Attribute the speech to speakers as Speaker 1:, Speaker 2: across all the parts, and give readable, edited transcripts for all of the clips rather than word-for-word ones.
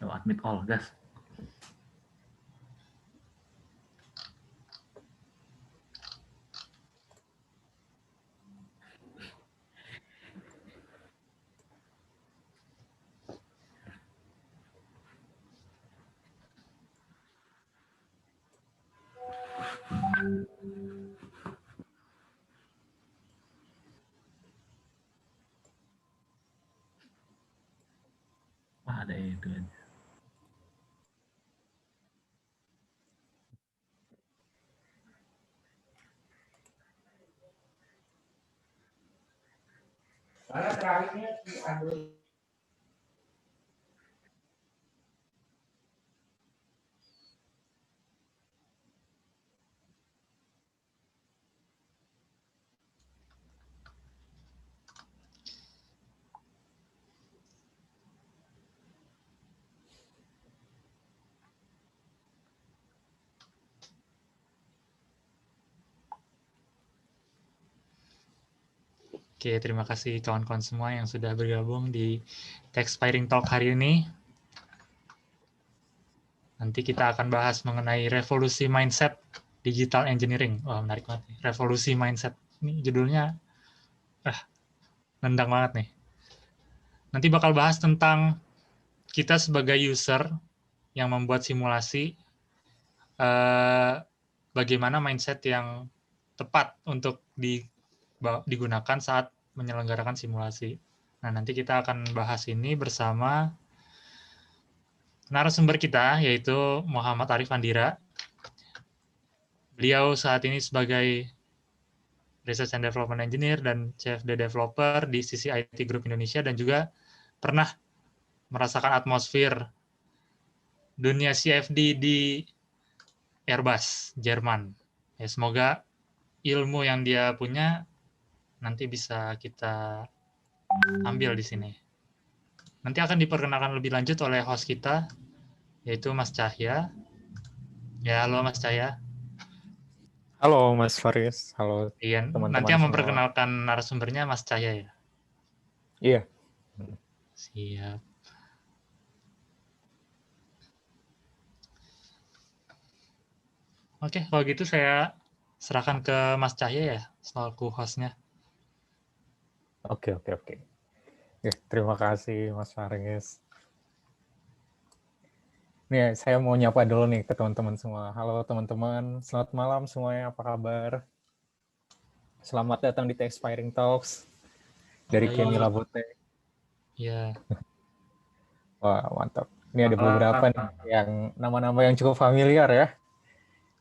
Speaker 1: Yo, admit all, guys. Wah, ada itu aja.
Speaker 2: Karena terakhirnya di Android.
Speaker 3: Oke, terima kasih kawan-kawan semua yang sudah bergabung di Techspiring Talk hari ini. Nanti kita akan bahas mengenai revolusi mindset digital engineering. Wah, menarik banget nih. Revolusi mindset. Ini judulnya nendang banget nih. Nanti bakal bahas tentang kita sebagai user yang membuat simulasi, bagaimana mindset yang tepat untuk digunakan saat menyelenggarakan simulasi. Nah, nanti kita akan bahas ini bersama narasumber kita, yaitu Muhammad Arif Andira. Beliau saat ini sebagai Research and Development Engineer dan CFD Developer di sisi IT Group Indonesia, dan juga pernah merasakan atmosfer dunia CFD di Airbus, Jerman. Ya, semoga ilmu yang dia punya nanti bisa kita ambil di sini. Nanti akan diperkenalkan lebih lanjut oleh host kita, yaitu Mas Cahya. Ya, halo Mas Cahya.
Speaker 4: Halo Mas Faris, halo
Speaker 3: Iya,
Speaker 4: teman-teman
Speaker 3: nanti yang
Speaker 4: semua.
Speaker 3: memperkenalkan narasumbernya Mas Cahya ya?
Speaker 4: Iya.
Speaker 3: Siap. Oke, kalau gitu saya serahkan ke Mas Cahya ya, selaku hostnya.
Speaker 4: Oke. Ya, terima kasih Mas Faris. Nih, saya mau nyapa dulu nih ke teman-teman semua. Halo teman-teman, selamat malam semuanya, apa kabar? Selamat datang di Techspiring Talks dari Kemi Labotek.
Speaker 3: Iya.
Speaker 4: Wah, mantap. Ini ada beberapa nih yang nama-nama yang cukup familiar ya.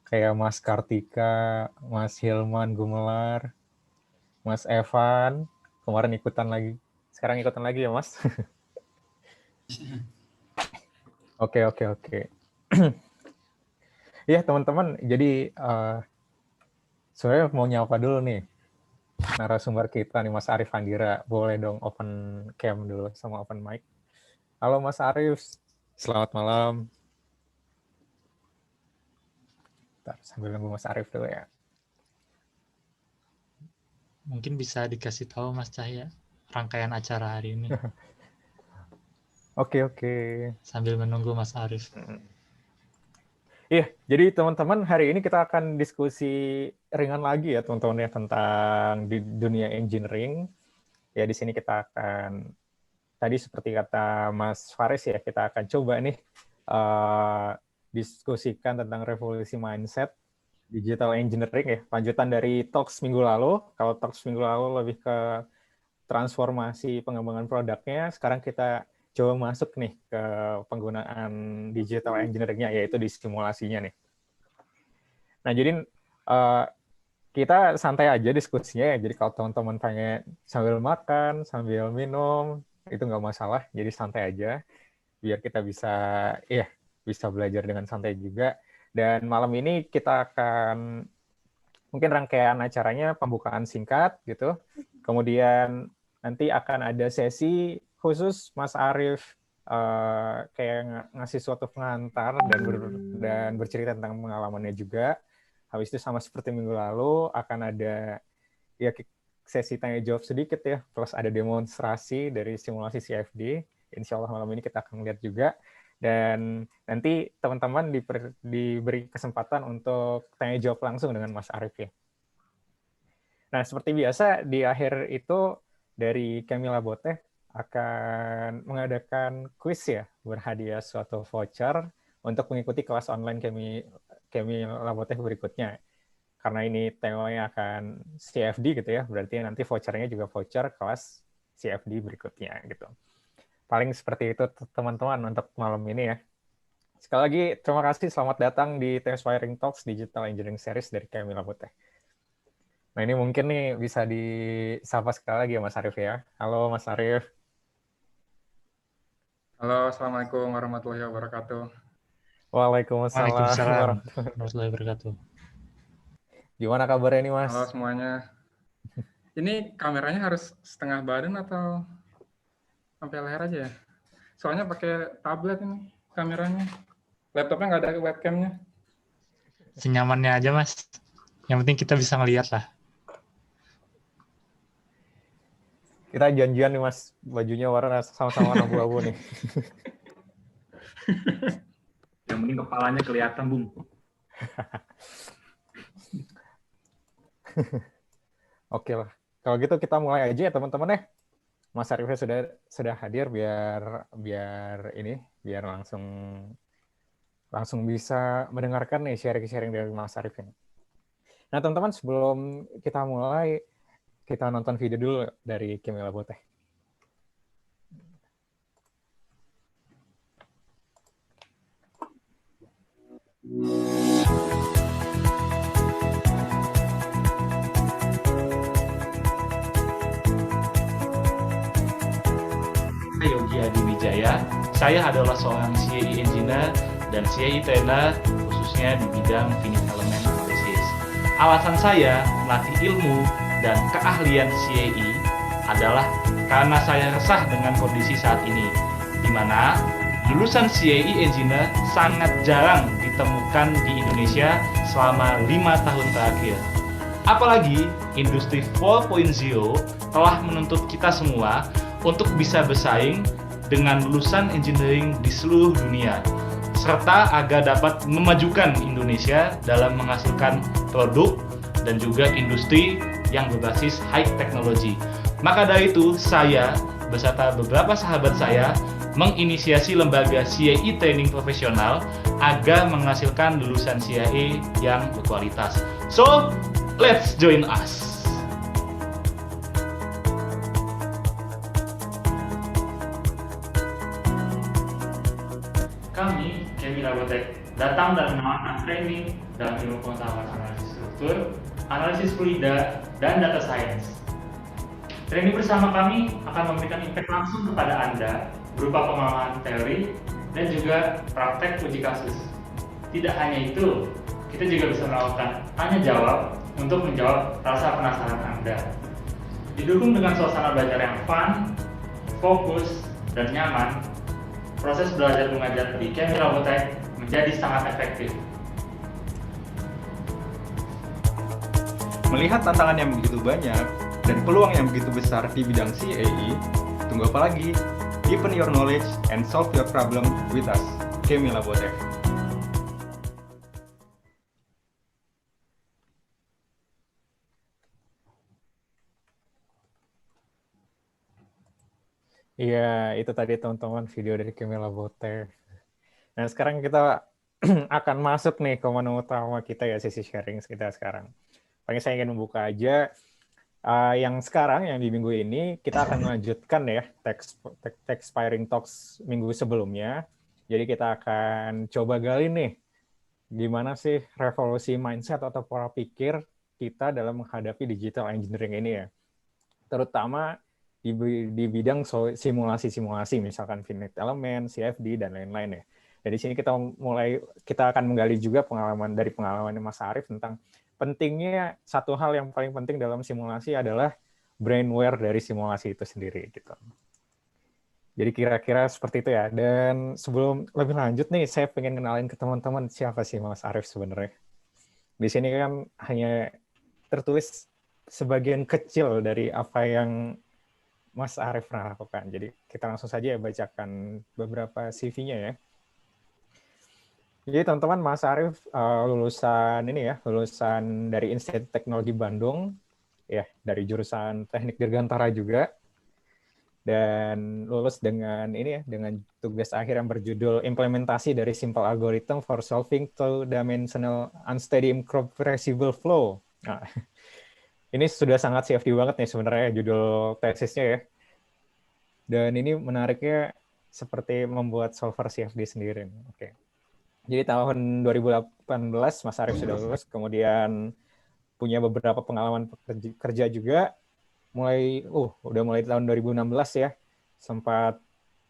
Speaker 4: Kayak Mas Kartika, Mas Hilman Gumelar, Mas Evan, kemarin ikutan lagi. Sekarang ikutan lagi ya, Mas? Oke. Iya, teman-teman. Jadi, sebenarnya mau nyapa dulu nih narasumber kita nih, Mas Arif Andira. Boleh dong open cam dulu sama open mic. Halo Mas Arif, selamat malam. Bentar, sambil nunggu Mas Arif dulu ya.
Speaker 3: Mungkin bisa dikasih tahu Mas Cahya rangkaian acara hari ini.
Speaker 4: Oke.
Speaker 3: Sambil menunggu Mas Arif.
Speaker 4: Iya, jadi teman-teman hari ini kita akan diskusi ringan lagi ya teman-teman ya tentang di dunia engineering. Ya di sini kita akan tadi seperti kata Mas Faris ya, kita akan coba nih diskusikan tentang revolusi mindset digital engineering ya, lanjutan dari talks minggu lalu. Kalau talks minggu lalu lebih ke transformasi pengembangan produknya, sekarang kita coba masuk nih ke penggunaan digital engineering-nya, yaitu di simulasinya nih. Nah, jadi kita santai aja diskusinya ya. Jadi kalau teman-teman pengen sambil makan, sambil minum, itu nggak masalah. Jadi santai aja, biar kita bisa belajar dengan santai juga. Dan malam ini kita akan mungkin rangkaian acaranya pembukaan singkat gitu. Kemudian nanti akan ada sesi khusus Mas Arif kayak ngasih suatu pengantar dan bercerita tentang pengalamannya juga. Habis itu sama seperti minggu lalu akan ada ya sesi tanya jawab sedikit ya, plus ada demonstrasi dari simulasi CFD. Insya Allah malam ini kita akan lihat juga. Dan nanti teman-teman diberi kesempatan untuk tanya jawab langsung dengan Mas Arief ya. Nah, seperti biasa di akhir itu dari Kemi Laboteh akan mengadakan kuis ya, berhadiah suatu voucher untuk mengikuti kelas online Kemi Laboteh berikutnya. Karena ini temanya akan CFD gitu ya, berarti nanti vouchernya juga voucher kelas CFD berikutnya gitu. Paling seperti itu teman-teman untuk malam ini ya. Sekali lagi terima kasih, selamat datang di Inspiring Talks Digital Engineering Series dari Kemi Laboteh. Nah ini mungkin nih bisa disapa sekali lagi ya Mas Arief ya. Halo Mas Arief.
Speaker 5: Halo, Assalamualaikum warahmatullahi wabarakatuh.
Speaker 4: Waalaikumsalam
Speaker 3: warahmatullahi wabarakatuh.
Speaker 4: Gimana kabarnya nih Mas?
Speaker 5: Halo semuanya. Ini kameranya harus setengah badan atau sampai leher aja ya? Soalnya pakai tablet ini kameranya. Laptopnya nggak ada webcamnya.
Speaker 3: Senyamannya aja Mas. Yang penting kita bisa ngelihat lah.
Speaker 4: Kita janjian nih Mas, bajunya warna sama-sama warna abu-abu nih.
Speaker 1: Yang penting kepalanya kelihatan, Bung.
Speaker 4: Oke lah. Kalau gitu kita mulai aja ya teman-teman ya. Mas Ariefnya sudah hadir biar langsung bisa mendengarkan nih sharing dari Mas Arief ini. Nah teman-teman, sebelum kita mulai, kita nonton video dulu dari Kemi Laboteh.
Speaker 6: Yogi Adi Wijaya. Saya adalah seorang CAE Engineer dan CAE Trainer khususnya di bidang finite element analysis. Alasan saya melatih ilmu dan keahlian CAE adalah karena saya resah dengan kondisi saat ini, di mana lulusan CAE Engineer sangat jarang ditemukan di Indonesia selama 5 tahun terakhir. Apalagi industri 4.0 telah menuntut kita semua untuk bisa bersaing dengan lulusan engineering di seluruh dunia, serta agar dapat memajukan Indonesia dalam menghasilkan produk dan juga industri yang berbasis high technology. Maka dari itu, saya beserta beberapa sahabat saya menginisiasi lembaga CAE Training Profesional agar menghasilkan lulusan CAE yang berkualitas. So, let's join us! Kami, Kemi Laboteh, datang dan menawarkan training dalam ilmu pengetahuan analisis struktur, analisis fluida, dan data science. Training bersama kami akan memberikan impact langsung kepada Anda berupa pemahaman teori dan juga praktek uji kasus. Tidak hanya itu, kita juga bisa melakukan tanya jawab untuk menjawab rasa penasaran Anda. Didukung dengan suasana belajar yang fun, fokus, dan nyaman, proses belajar mengajar di Kemi Laboteh menjadi sangat efektif.
Speaker 7: Melihat tantangan yang begitu banyak dan peluang yang begitu besar di bidang CAE, tunggu apa lagi? Deepen your knowledge and solve your problem with us, Kemi Laboteh.
Speaker 4: Iya, itu tadi teman-teman video dari Kemi Laboteh. Nah, sekarang kita akan masuk nih ke menu utama kita ya, sesi sharing kita sekarang. Paling saya ingin membuka aja yang sekarang, yang di minggu ini, kita akan melanjutkan ya Inspiring Talks minggu sebelumnya. Jadi kita akan coba gali nih, gimana sih revolusi mindset atau pola pikir kita dalam menghadapi digital engineering ini ya. Terutama di bidang simulasi-simulasi, misalkan finite element, CFD, dan lain-lain ya. Jadi sini kita akan menggali juga pengalaman Mas Arief tentang pentingnya, satu hal yang paling penting dalam simulasi adalah brainware dari simulasi itu sendiri gitu. Jadi kira-kira seperti itu ya. Dan sebelum lebih lanjut nih, saya pengen kenalin ke teman-teman siapa sih Mas Arief sebenarnya. Di sini kan hanya tertulis sebagian kecil dari apa yang Mas Arief pernah lakukan. Jadi kita langsung saja ya bacakan beberapa CV-nya ya. Jadi teman-teman, Mas Arief lulusan dari Institut Teknologi Bandung, ya dari jurusan Teknik Dirgantara juga, dan lulus dengan dengan tugas akhir yang berjudul Implementasi dari Simple Algorithm for Solving Two-Dimensional Unsteady Incompressible Flow. Nah, ini sudah sangat CFD banget nih sebenarnya judul tesisnya ya. Dan ini menariknya seperti membuat solver CFD sendiri. Oke. Jadi tahun 2018 Mas Arief sudah lulus, kemudian punya beberapa pengalaman kerja juga. Udah mulai tahun 2016 ya. Sempat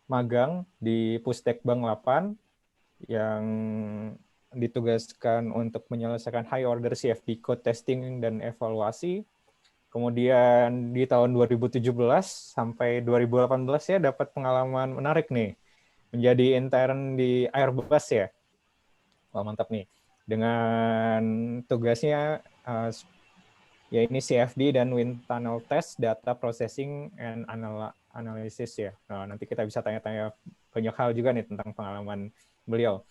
Speaker 4: magang di Pustek Bank 8 yang ditugaskan untuk menyelesaikan high order CFD code testing dan evaluasi. Kemudian di tahun 2017 sampai 2018 ya dapat pengalaman menarik nih. Menjadi intern di Airbus ya. Wah, mantap nih. Dengan tugasnya ya ini CFD dan wind tunnel test, data processing and analysis ya. Nah, nanti kita bisa tanya-tanya banyak hal juga nih tentang pengalaman beliau.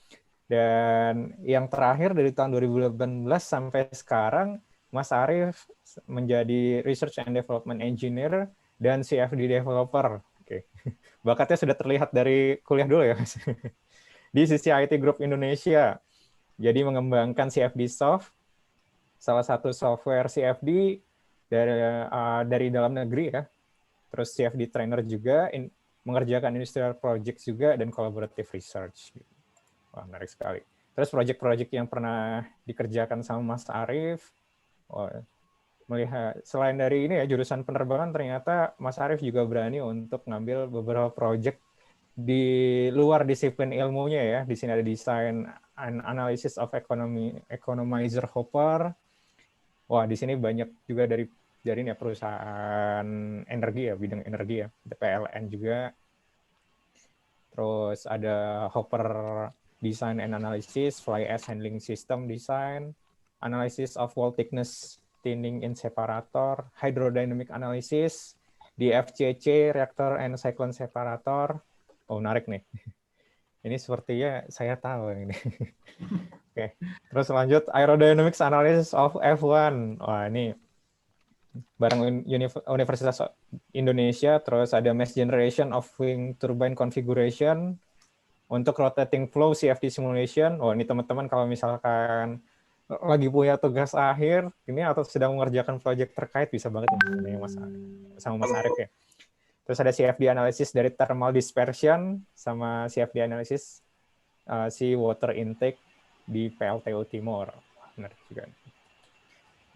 Speaker 4: Dan yang terakhir dari tahun 2018 sampai sekarang, Mas Arief menjadi Research and Development Engineer dan CFD Developer. Oke. Bakatnya sudah terlihat dari kuliah dulu ya, Mas. Di sisi IT Group Indonesia. Jadi mengembangkan CFD Soft, salah satu software CFD dari dalam negeri ya. Terus CFD Trainer juga, mengerjakan industrial projects juga, dan collaborative research. Wah, menarik sekali. Terus project-project yang pernah dikerjakan sama Mas Arief, melihat selain dari ini ya jurusan penerbangan, ternyata Mas Arief juga berani untuk ngambil beberapa project di luar disiplin ilmunya ya. Di sini ada design and analysis of economizer hopper. Wah, di sini banyak juga dari ini ya, perusahaan energi ya, bidang energi ya, PLN juga. Terus ada hopper design and analysis, fly ash handling system design, analysis of wall thickness thinning in separator, hydrodynamic analysis, DFCC, reactor and cyclone separator. Oh, menarik nih. Ini sepertinya saya tahu ini. Oke. Terus lanjut, aerodynamics analysis of F1. Wah, ini bareng Universitas Indonesia. Terus ada mass generation of wing turbine configuration. Untuk rotating flow CFD simulation. Oh, ini teman-teman kalau misalkan lagi punya tugas akhir ini atau sedang mengerjakan proyek terkait, bisa banget nih sama Mas Arief ya. Terus ada CFD analysis dari thermal dispersion sama CFD analysis sea water intake di PLTU Timor. Benar juga.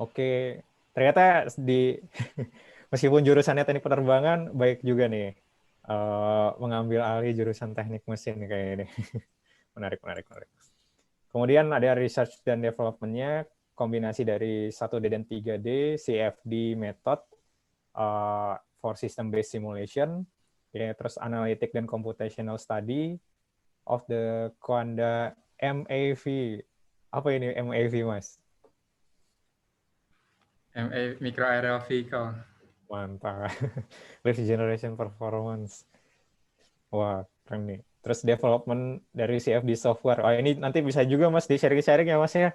Speaker 4: Oke, ternyata meskipun jurusannya teknik penerbangan, baik juga nih mengambil alih jurusan teknik mesin kayak ini. Menarik. Kemudian ada research dan development-nya, kombinasi dari 1D dan 3D, CFD method for system-based simulation, ya, terus analytic dan computational study of the Quanda MAV. Apa ini MAV, Mas?
Speaker 5: Micro Aerial Vehicle.
Speaker 4: Mantap. Lift Generation Performance. Wah, keren nih. Terus development dari CFD software. Oh, ini nanti bisa juga Mas di sharing-sharing ya Mas ya.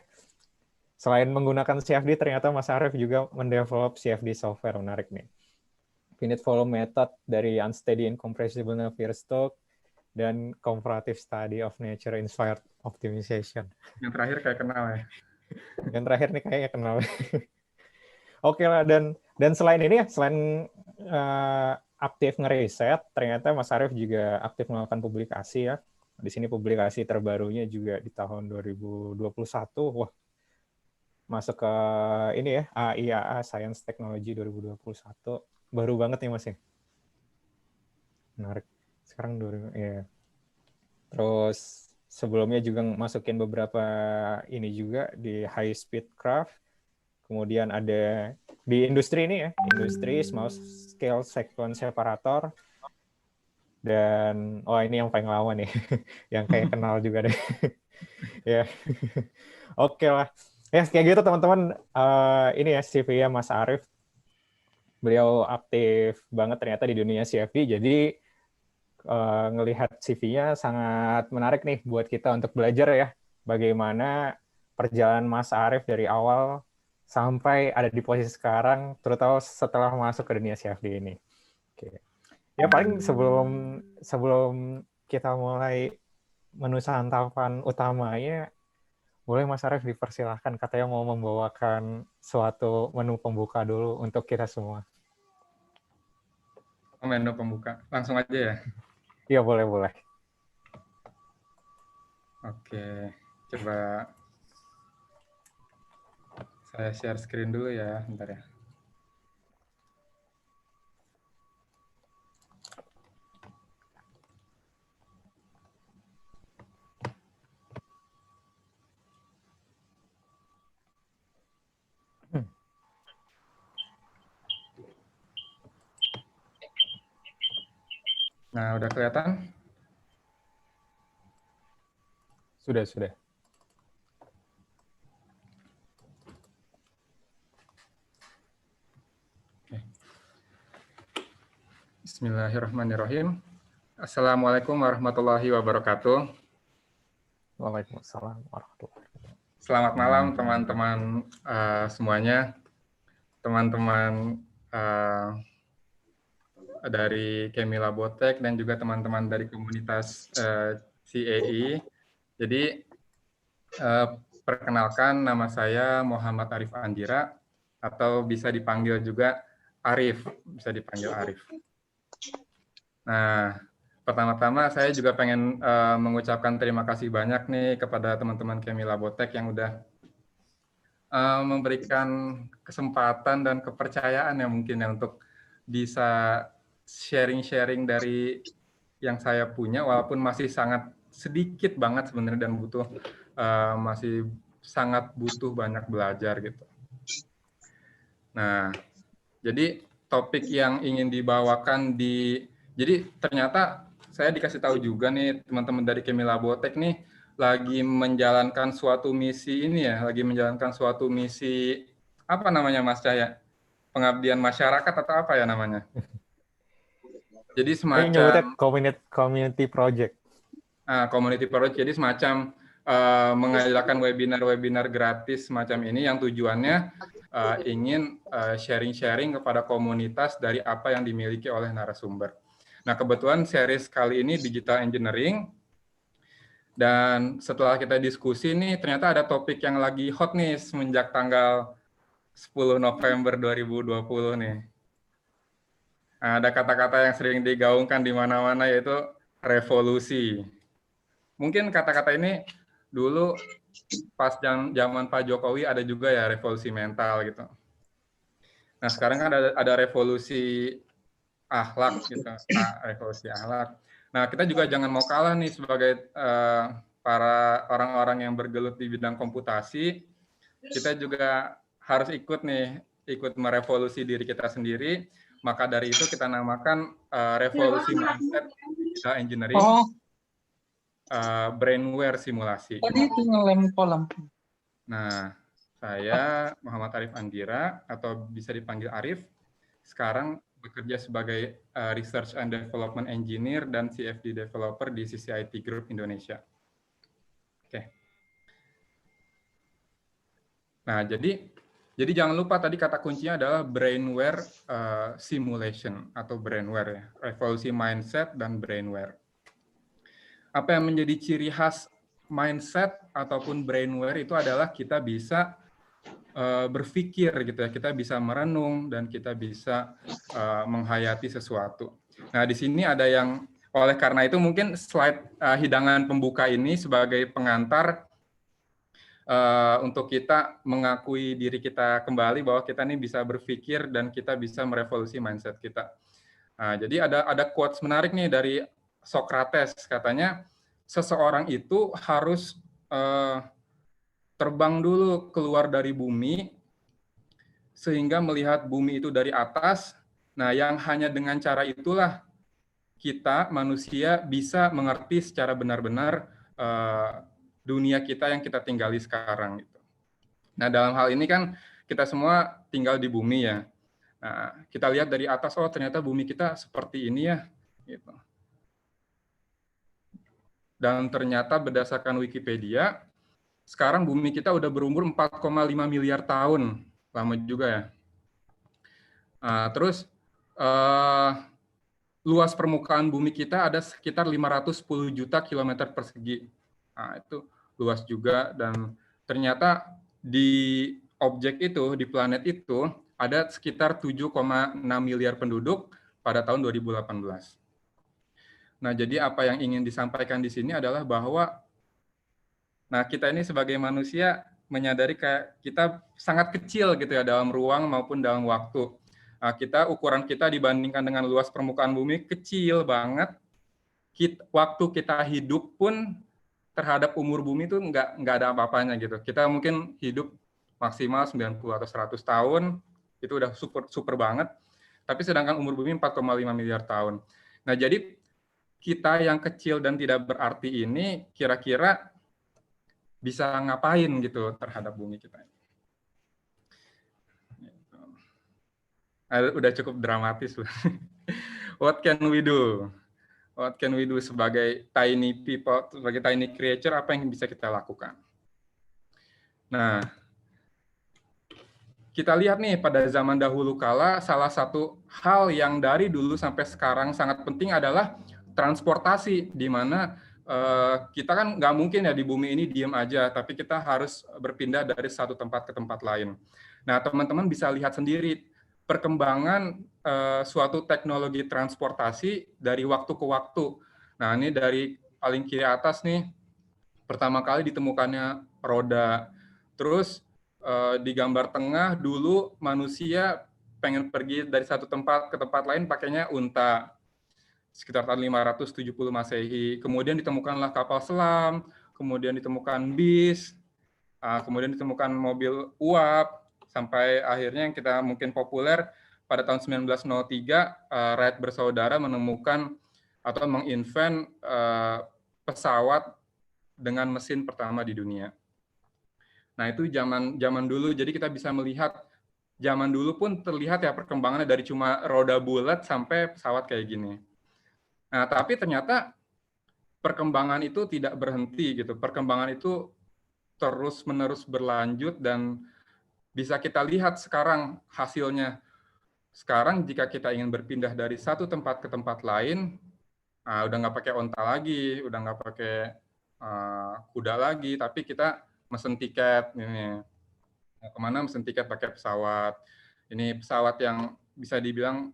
Speaker 4: Selain menggunakan CFD, ternyata Mas Arief juga mendevelop CFD software. Menarik nih. Finite flow method dari unsteady incompressible Navier-Stokes dan comparative study of nature inspired optimization.
Speaker 5: Yang terakhir kayak kenal ya.
Speaker 4: Yang terakhir nih kayaknya kenal. Oke lah, dan selain ini ya, selain aktif ngeriset, ternyata Mas Arief juga aktif melakukan publikasi ya. Di sini publikasi terbarunya juga di tahun 2021. Wah, masuk ke ini ya, AIAA Science Technology 2021. Baru banget nih Mas ya. Menarik. Sekarang 2000 ya. Terus sebelumnya juga masukin beberapa ini juga di high speed craft. Kemudian ada di industri ini ya, industri small scale cyclone separator. Dan ini yang paling lama nih, yang kayak kenal juga deh. Ya, oke lah. Ya kayak gitu teman-teman. Ini ya CV-nya Mas Arief. beliau aktif banget ternyata di dunia CFD, jadi ngelihat CV-nya sangat menarik nih buat kita untuk belajar ya, bagaimana perjalanan Mas Arif dari awal sampai ada di posisi sekarang, terutama setelah masuk ke dunia CFD ini. Oke. Ya paling sebelum kita mulai menu santapan utamanya, boleh Mas Arif dipersilahkan, katanya mau membawakan suatu menu pembuka dulu untuk kita semua.
Speaker 5: Menu pembuka, langsung aja ya.
Speaker 4: Iya, boleh.
Speaker 5: Oke, coba saya share screen dulu ya, bentar ya. Nah, udah kelihatan?
Speaker 4: Sudah.
Speaker 5: Oke. Bismillahirrahmanirrahim. Assalamualaikum warahmatullahi wabarakatuh.
Speaker 4: Waalaikumsalam warahmatullahi wabarakatuh.
Speaker 5: Selamat malam teman-teman semuanya. Teman-teman dari Kemi Labotek dan juga teman-teman dari komunitas CAE. Jadi perkenalkan, nama saya Muhammad Arif Andira, atau bisa dipanggil juga Arif, bisa dipanggil Arif. Nah, pertama-tama saya juga pengen mengucapkan terima kasih banyak nih kepada teman-teman Kemi Labotek yang udah memberikan kesempatan dan kepercayaan ya mungkin ya untuk bisa sharing-sharing dari yang saya punya, walaupun masih sangat sedikit banget sebenarnya dan masih sangat butuh banyak belajar gitu. Nah, jadi topik yang ingin dibawakan jadi ternyata saya dikasih tahu juga nih teman-teman dari Kemi Labotek nih lagi menjalankan suatu misi ini ya, lagi menjalankan suatu misi apa namanya Mas Cahya? Pengabdian masyarakat atau apa ya namanya? Jadi semacam
Speaker 4: community project.
Speaker 5: Community project, jadi semacam mengadakan webinar-webinar gratis semacam ini yang tujuannya ingin sharing-sharing kepada komunitas dari apa yang dimiliki oleh narasumber. Nah, kebetulan series kali ini digital engineering, dan setelah kita diskusi nih, ternyata ada topik yang lagi hot nih semenjak tanggal 10 November 2020 nih. Ada kata-kata yang sering digaungkan di mana-mana, yaitu revolusi. Mungkin kata-kata ini dulu pas zaman Pak Jokowi ada juga ya revolusi mental gitu. Nah, sekarang kan ada revolusi akhlak gitu, revolusi akhlak. Nah, kita juga jangan mau kalah nih sebagai para orang-orang yang bergelut di bidang komputasi. Kita juga harus ikut merevolusi diri kita sendiri. Maka dari itu kita namakan revolusi mindset digital engineering, brainware simulasi. Nah, saya Muhammad Arif Andira, atau bisa dipanggil Arif, sekarang bekerja sebagai Research and Development Engineer dan CFD Developer di CCIT Group Indonesia. Oke. Nah, jadi jangan lupa tadi kata kuncinya adalah brainware simulation atau brainware ya, revolusi mindset dan brainware. Apa yang menjadi ciri khas mindset ataupun brainware itu adalah kita bisa berpikir gitu ya, kita bisa merenung dan kita bisa menghayati sesuatu. Nah, di sini ada yang oleh karena itu mungkin slide hidangan pembuka ini sebagai pengantar untuk kita mengakui diri kita kembali bahwa kita ini bisa berpikir dan kita bisa merevolusi mindset kita. Nah, jadi ada quotes menarik nih dari Socrates, katanya seseorang itu harus terbang dulu keluar dari bumi sehingga melihat bumi itu dari atas. Nah, yang hanya dengan cara itulah kita manusia bisa mengerti secara benar-benar dunia kita yang kita tinggali sekarang gitu. Nah, dalam hal ini kan kita semua tinggal di bumi ya. Nah, kita lihat dari atas, oh ternyata bumi kita seperti ini ya. Gitu. Dan ternyata berdasarkan Wikipedia, sekarang bumi kita udah berumur 4,5 miliar tahun. Lama juga ya. Nah, terus luas permukaan bumi kita ada sekitar 510 juta kilometer persegi. Nah, itu luas juga, dan ternyata di objek itu, di planet itu, ada sekitar 7,6 miliar penduduk pada tahun 2018. Nah, jadi apa yang ingin disampaikan di sini adalah bahwa kita ini sebagai manusia menyadari kayak kita sangat kecil gitu ya dalam ruang maupun dalam waktu. Ukuran kita dibandingkan dengan luas permukaan bumi kecil banget. Waktu kita hidup pun terhadap umur bumi itu nggak ada apa-apanya gitu. Kita mungkin hidup maksimal 90 atau 100 tahun, itu udah super banget. Tapi sedangkan umur bumi 4,5 miliar tahun. Nah, jadi kita yang kecil dan tidak berarti ini kira-kira bisa ngapain gitu terhadap bumi kita. Udah cukup dramatis loh. What can we do? What can we do sebagai tiny people, sebagai tiny creature, apa yang bisa kita lakukan? Nah, kita lihat nih pada zaman dahulu kala, salah satu hal yang dari dulu sampai sekarang sangat penting adalah transportasi, di mana kita kan nggak mungkin ya di bumi ini diem aja, tapi kita harus berpindah dari satu tempat ke tempat lain. Nah, teman-teman bisa lihat sendiri perkembangan suatu teknologi transportasi dari waktu ke waktu. Nah, ini dari paling kiri atas nih, pertama kali ditemukannya roda. Terus di gambar tengah dulu manusia pengen pergi dari satu tempat ke tempat lain pakainya unta. Sekitar tahun 570 Masehi. Kemudian ditemukanlah kapal selam, kemudian ditemukan bis, kemudian ditemukan mobil uap, sampai akhirnya yang kita mungkin populer pada tahun 1903, Wright bersaudara menemukan atau menginvent pesawat dengan mesin pertama di dunia. Nah, itu zaman dulu, jadi kita bisa melihat zaman dulu pun terlihat ya perkembangannya dari cuma roda bulat sampai pesawat kayak gini. Nah, tapi ternyata perkembangan itu tidak berhenti gitu. Perkembangan itu terus-menerus berlanjut dan bisa kita lihat sekarang hasilnya. Sekarang jika kita ingin berpindah dari satu tempat ke tempat lain, udah nggak pakai onta lagi, udah nggak pakai kuda lagi, tapi kita mesen tiket. Ini kemana mesen tiket pakai pesawat. Ini pesawat yang bisa dibilang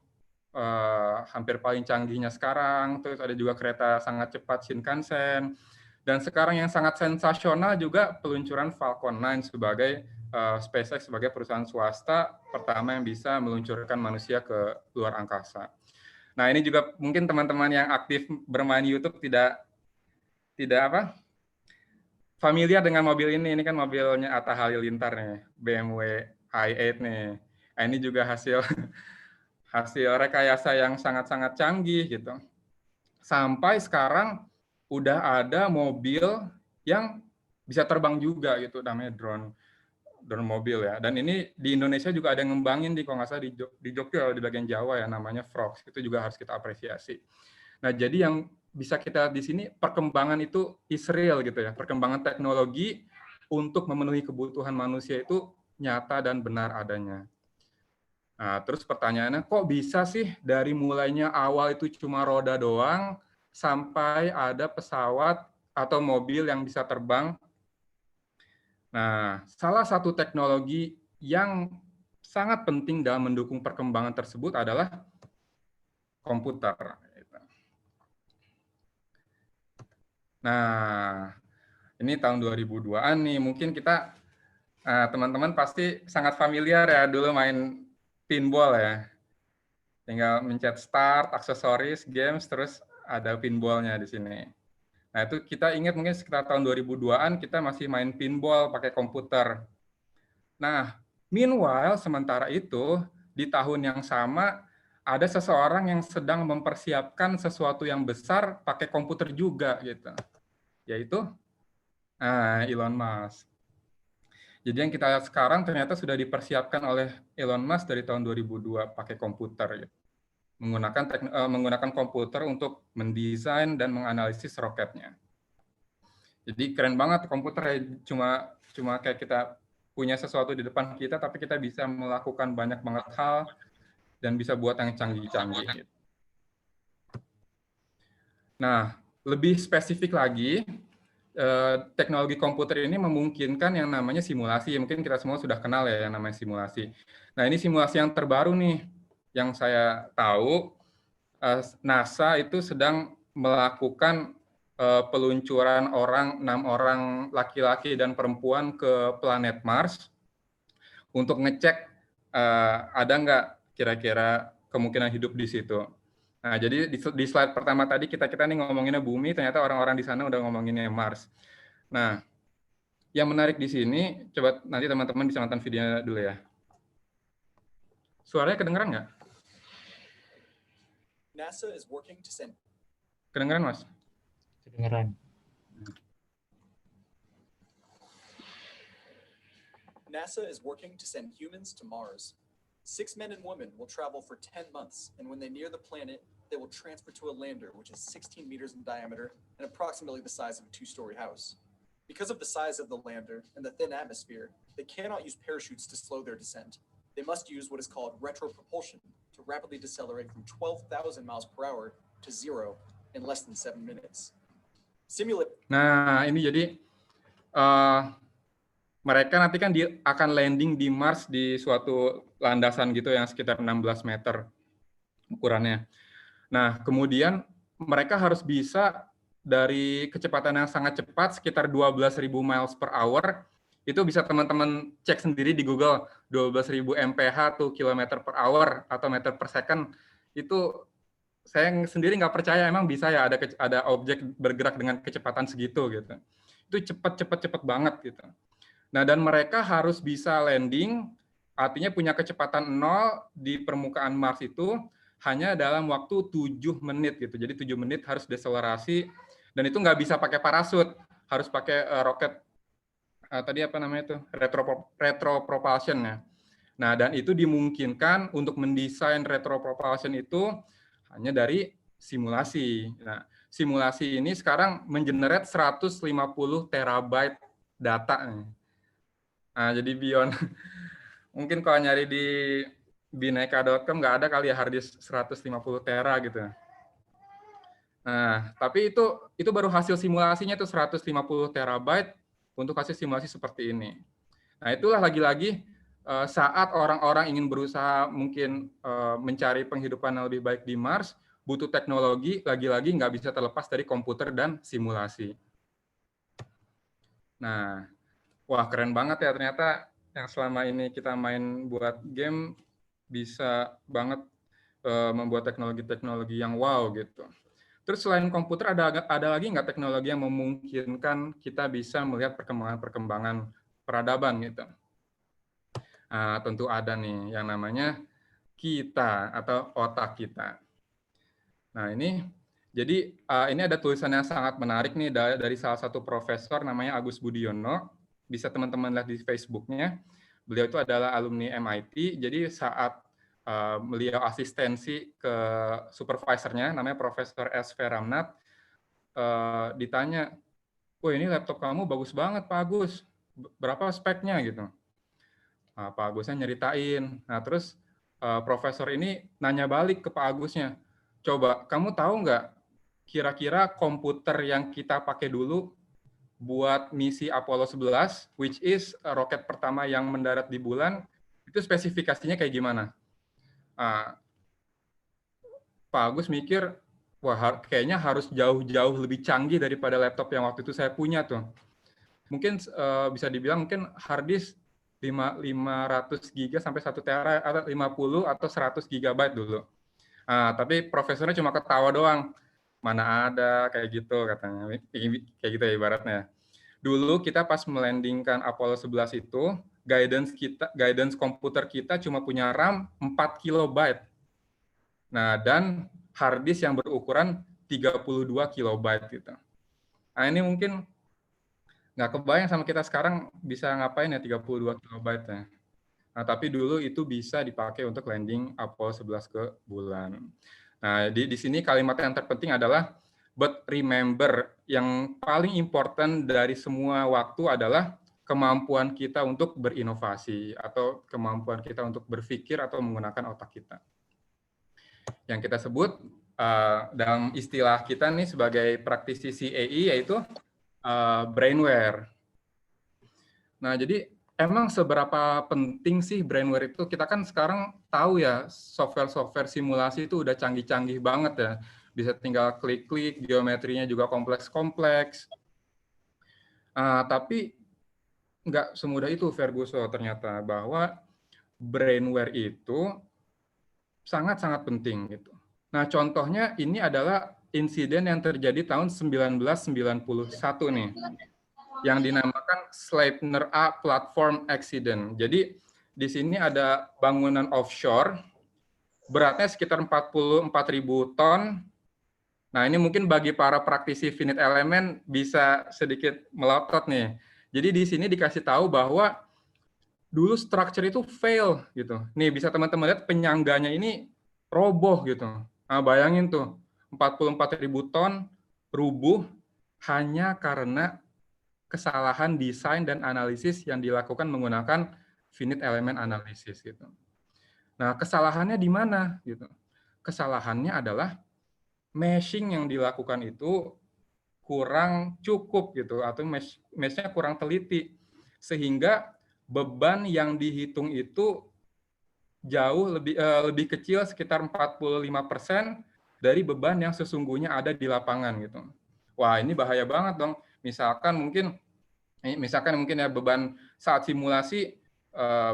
Speaker 5: hampir paling canggihnya sekarang. Terus ada juga kereta sangat cepat Shinkansen. Dan sekarang yang sangat sensasional juga peluncuran Falcon 9 sebagai SpaceX sebagai perusahaan swasta pertama yang bisa meluncurkan manusia ke luar angkasa. Nah, ini juga mungkin teman-teman yang aktif bermain YouTube tidak familiar dengan mobil ini. Ini kan mobilnya Atta Halilintar nih, BMW i8 nih. Nah, ini juga hasil rekayasa yang sangat-sangat canggih gitu. Sampai sekarang udah ada mobil yang bisa terbang juga gitu, namanya drone mobil ya. Dan ini di Indonesia juga ada yang ngembangin kalau nggak salah di Jogja di bagian Jawa ya, namanya Frogs. Itu juga harus kita apresiasi. Nah, jadi yang bisa kita di sini perkembangan itu is real gitu ya. Perkembangan teknologi untuk memenuhi kebutuhan manusia itu nyata dan benar adanya. Nah, terus pertanyaannya, kok bisa sih dari mulainya awal itu cuma roda doang, sampai ada pesawat atau mobil yang bisa terbang? Nah, salah satu teknologi yang sangat penting dalam mendukung perkembangan tersebut adalah komputer. Nah, ini tahun 2002-an nih, mungkin kita, teman-teman pasti sangat familiar ya, dulu main pinball ya. Tinggal mencet start, aksesoris, games, terus ada pinballnya di sini. Nah, itu kita ingat mungkin sekitar tahun 2002-an kita masih main pinball pakai komputer. Nah, meanwhile, sementara itu, di tahun yang sama, ada seseorang yang sedang mempersiapkan sesuatu yang besar pakai komputer juga, gitu. Yaitu Elon Musk. Jadi yang kita lihat sekarang ternyata sudah dipersiapkan oleh Elon Musk dari tahun 2002 pakai komputer, gitu. Menggunakan komputer untuk mendesain dan menganalisis roketnya. Jadi keren banget komputer ya, cuma kayak kita punya sesuatu di depan kita, tapi kita bisa melakukan banyak banget hal dan bisa buat yang canggih-canggih. Gitu. Nah, lebih spesifik lagi, teknologi komputer ini memungkinkan yang namanya simulasi. Mungkin kita semua sudah kenal ya yang namanya simulasi. Nah, ini simulasi yang terbaru nih, yang saya tahu, NASA itu sedang melakukan peluncuran 6 orang laki-laki dan perempuan ke planet Mars untuk ngecek ada nggak kira-kira kemungkinan hidup di situ. Nah, jadi di slide pertama tadi kita nih ngomonginnya bumi, ternyata orang-orang di sana udah ngomonginnya Mars. Nah, yang menarik di sini, coba nanti teman-teman bisa nonton videonya dulu ya. Suaranya kedengeran nggak?
Speaker 8: NASA is working to send.
Speaker 5: Kedengeran, Mas?
Speaker 3: Kedengeran.
Speaker 8: NASA is working to send humans to Mars. 6 men and women will travel for 10 months, and when they near the planet, they will transfer to a lander, which is 16 meters in diameter and approximately the size of a 2-story house. Because of the size of the lander and the thin atmosphere, they cannot use parachutes to slow their descent. They must use what is called retropropulsion to rapidly decelerate from 12,000 miles per hour to 0 in less than 7 minutes.
Speaker 5: Nah, ini jadi mereka nanti kan akan landing di Mars di suatu landasan gitu yang sekitar 16 meter ukurannya. Nah, kemudian mereka harus bisa dari kecepatan yang sangat cepat, sekitar 12.000 miles per hour, itu bisa teman-teman cek sendiri di Google, 12.000 mph tuh kilometer per hour atau meter per second, itu saya sendiri nggak percaya emang bisa ya ada objek bergerak dengan kecepatan segitu gitu. Itu cepet banget gitu. Nah, dan mereka harus bisa landing, artinya punya kecepatan 0 di permukaan Mars itu hanya dalam waktu 7 menit gitu. Jadi 7 menit harus deselerasi, dan itu nggak bisa pakai parasut, harus pakai roket, tadi apa namanya itu, retropropulsion ya. Nah, dan itu dimungkinkan untuk mendesain retropropulsion itu hanya dari simulasi. Nah, simulasi ini sekarang mengenerate 150 terabyte data. Nah, jadi beyond, mungkin kalau nyari di bineka.com nggak ada kali ya harddisk 150 tera gitu. Nah, tapi itu baru hasil simulasinya itu 150 terabyte untuk hasil simulasi seperti ini. Nah, itulah lagi-lagi saat orang-orang ingin berusaha mungkin mencari penghidupan yang lebih baik di Mars, butuh teknologi, lagi-lagi nggak bisa terlepas dari komputer dan simulasi. Nah, wah, keren banget ya ternyata yang selama ini kita main buat game bisa banget membuat teknologi-teknologi yang wow gitu. Terus selain komputer ada lagi nggak teknologi yang memungkinkan kita bisa melihat perkembangan peradaban gitu? Nah, tentu ada nih yang namanya kita atau otak kita. Nah, ini jadi ini ada tulisan yang sangat menarik nih dari salah satu profesor namanya Agus Budiono. Bisa teman-teman lihat di Facebook-nya. Beliau itu adalah alumni MIT. Jadi saat beliau asistensi ke supervisornya, namanya Profesor S. V. Ramnath, ditanya, "Wah, ini laptop kamu bagus banget, Pak Agus. Berapa speknya?" gitu. Nah, Pak Agusnya nyeritain. Nah, terus profesor ini nanya balik ke Pak Agusnya, "Coba, kamu tahu nggak kira-kira komputer yang kita pakai dulu buat misi Apollo 11, which is roket pertama yang mendarat di bulan, itu spesifikasinya kayak gimana?" Pak Agus mikir, wah kayaknya harus jauh-jauh lebih canggih daripada laptop yang waktu itu saya punya tuh. Mungkin bisa dibilang mungkin hard disk 500 giga sampai 1 tera atau 50 atau 100 gigabyte dulu. Tapi profesornya cuma ketawa doang. Mana ada kayak gitu katanya. Kayak gitu ya ibaratnya. Dulu kita pas melandingkan Apollo 11 itu, guidance komputer kita cuma punya RAM 4 kilobyte. Nah, dan hard disk yang berukuran 32 kilobyte gitu. Nah, ini mungkin Nggak kebayang sama kita sekarang bisa ngapain ya 32 kilobyte ya. Nah, tapi dulu itu bisa dipakai untuk landing Apollo 11 ke bulan. Nah, di sini kalimat yang terpenting adalah but remember, yang paling important dari semua waktu adalah kemampuan kita untuk berinovasi atau kemampuan kita untuk berpikir atau menggunakan otak kita. Yang kita sebut dalam istilah kita nih sebagai praktisi CAE yaitu brainware. Nah, jadi emang seberapa penting sih brainware itu? Kita kan sekarang tahu ya, software-software simulasi itu udah canggih-canggih banget ya. Bisa tinggal klik-klik, geometrinya juga kompleks-kompleks. Tapi nggak semudah itu, Ferguso, ternyata, bahwa brainware itu sangat-sangat penting gitu. Nah, contohnya ini adalah insiden yang terjadi tahun 1991 nih, yang dinamakan Sleipner A Platform Accident. Jadi di sini ada bangunan offshore, beratnya sekitar 44.000 ton. Nah, ini mungkin bagi para praktisi finite element bisa sedikit melotot nih. Jadi di sini dikasih tahu bahwa dulu structure itu fail gitu. Nih bisa teman-teman lihat penyangganya ini roboh gitu. Nah, bayangin tuh 44.000 ton rubuh hanya karena kesalahan desain dan analisis yang dilakukan menggunakan finite element analysis gitu. Nah, kesalahannya di mana gitu? Kesalahannya adalah meshing yang dilakukan itu kurang cukup gitu, atau meshnya kurang teliti, sehingga beban yang dihitung itu jauh lebih kecil, sekitar 45% dari beban yang sesungguhnya ada di lapangan gitu. Wah, ini bahaya banget dong. Misalkan mungkin ya beban saat simulasi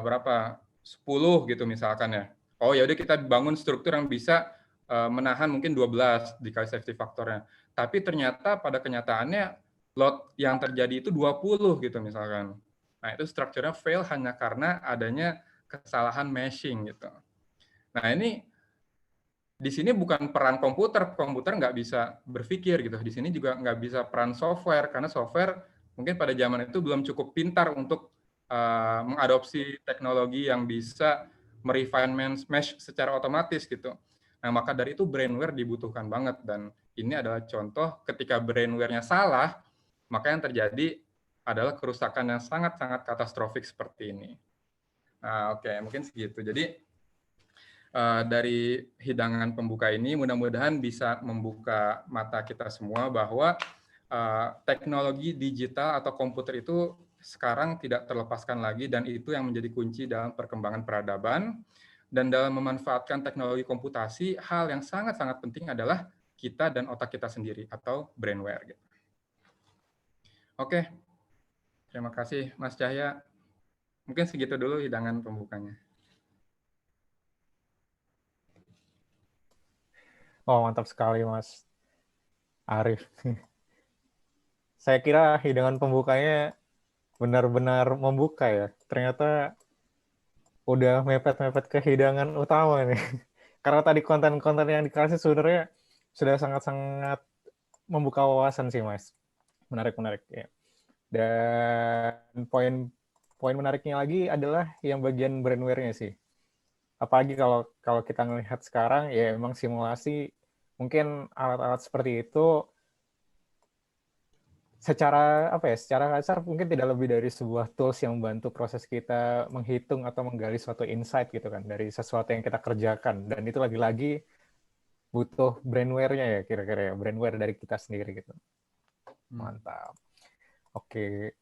Speaker 5: berapa 10 gitu misalkan ya. Oh ya udah kita bangun struktur yang bisa menahan mungkin 12 dikali safety faktornya. Tapi ternyata pada kenyataannya load yang terjadi itu 20 gitu misalkan. Nah, itu strukturnya fail hanya karena adanya kesalahan meshing gitu. Nah, ini di sini bukan peran komputer nggak bisa berpikir gitu. Di sini juga nggak bisa peran software, karena software mungkin pada zaman itu belum cukup pintar untuk mengadopsi teknologi yang bisa merefine mesh secara otomatis gitu. Nah, maka dari itu brainware dibutuhkan banget, dan ini adalah contoh ketika brainware-nya salah, maka yang terjadi adalah kerusakan yang sangat-sangat katastrofik seperti ini. Nah, oke, mungkin segitu. Jadi dari hidangan pembuka ini mudah-mudahan bisa membuka mata kita semua bahwa teknologi digital atau komputer itu sekarang tidak terlepaskan lagi, dan itu yang menjadi kunci dalam perkembangan peradaban. Dan dalam memanfaatkan teknologi komputasi, hal yang sangat-sangat penting adalah kita dan otak kita sendiri atau brainware. Gitu. Oke, terima kasih Mas Cahya. Mungkin segitu dulu hidangan pembukanya.
Speaker 4: Oh, mantap sekali Mas Arif. Saya kira hidangan pembukanya benar-benar membuka ya. Ternyata udah mepet-mepet ke hidangan utama nih. Karena tadi konten-konten yang dikasih sebenarnya sudah sangat-sangat membuka wawasan sih, Mas. Menarik ya. Dan poin menariknya lagi adalah yang bagian brainware-nya sih. Apalagi kalau kita melihat sekarang ya emang simulasi, mungkin alat-alat seperti itu secara kasar mungkin tidak lebih dari sebuah tools yang membantu proses kita menghitung atau menggali suatu insight gitu kan dari sesuatu yang kita kerjakan, dan itu lagi-lagi butuh brainware-nya ya, kira-kira ya, brainware dari kita sendiri gitu. Mantap. Oke.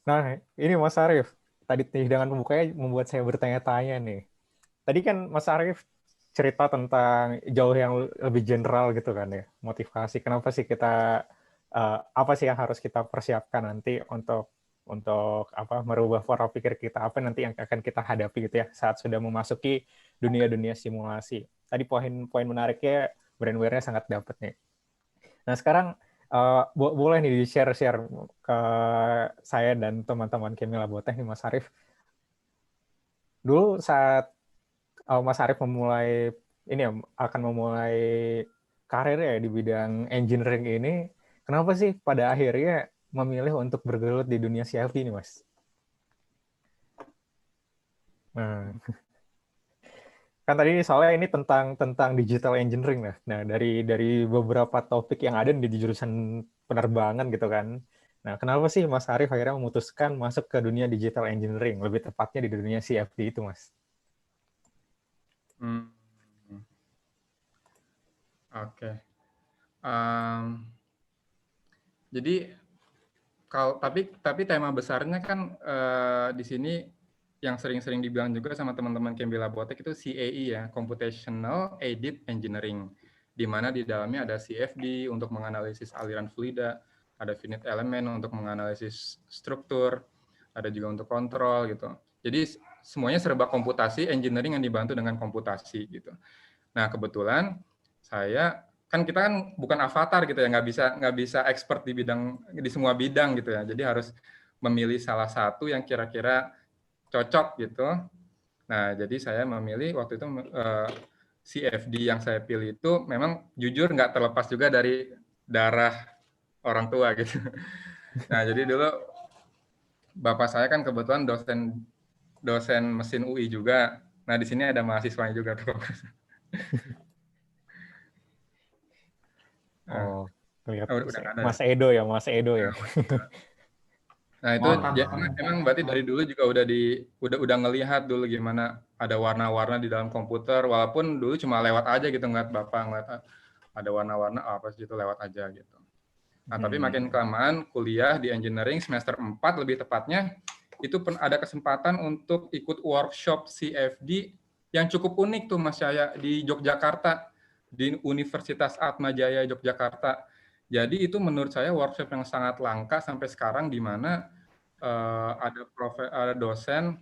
Speaker 4: Nah, ini Mas Arif, tadi hidangan pembukanya membuat saya bertanya-tanya nih. Tadi kan Mas Arif cerita tentang jauh yang lebih general gitu kan ya, motivasi. Kenapa sih kita apa sih yang harus kita persiapkan nanti untuk merubah pola pikir kita, apa nanti yang akan kita hadapi gitu ya saat sudah memasuki dunia simulasi. Tadi poin menariknya brainware-nya sangat dapat nih. Nah, sekarang boleh nih di-share ke saya dan teman-teman Kemila Boteh nih, Mas Arif. Dulu saat Mas Arif akan memulai karir ya di bidang engineering ini, kenapa sih pada akhirnya memilih untuk bergelut di dunia CFD nih, Mas? Nah, kan tadi soalnya ini tentang digital engineering lah. Nah, dari beberapa topik yang ada di jurusan penerbangan gitu kan. Nah, kenapa sih Mas Arif akhirnya memutuskan masuk ke dunia digital engineering, lebih tepatnya di dunia CFD itu, Mas?
Speaker 5: Oke. Jadi tapi tema besarnya kan di sini yang sering-sering dibilang juga sama teman-teman Cambly Labotek itu CAE ya, Computational Aided Engineering, di mana di dalamnya ada CFD untuk menganalisis aliran fluida, ada finite element untuk menganalisis struktur, ada juga untuk kontrol gitu. Jadi semuanya serba komputasi, engineering yang dibantu dengan komputasi gitu. Nah kebetulan kita kan bukan avatar gitu ya, nggak bisa expert di semua bidang gitu ya. Jadi harus memilih salah satu yang kira-kira cocok gitu. Nah, jadi saya memilih waktu itu CFD yang saya pilih itu memang jujur nggak terlepas juga dari darah orang tua gitu. Nah, jadi dulu bapak saya kan kebetulan dosen mesin UI juga. Nah, di sini ada mahasiswanya juga tuh.
Speaker 4: Oh, kelihatan
Speaker 5: udah ada
Speaker 4: Mas Edo ya, Mas Edo ya.
Speaker 5: Nah itu emang berarti dari dulu juga udah ngelihat dulu gimana ada warna-warna di dalam komputer, walaupun dulu cuma lewat aja gitu ngeliat ada warna-warna apa sih itu lewat aja gitu. Nah tapi makin kelamaan kuliah di engineering semester 4 lebih tepatnya itu ada kesempatan untuk ikut workshop CFD yang cukup unik tuh Mas Yaya di Yogyakarta, di Universitas Atmajaya Yogyakarta. Jadi itu menurut saya workshop yang sangat langka sampai sekarang, di mana ada dosen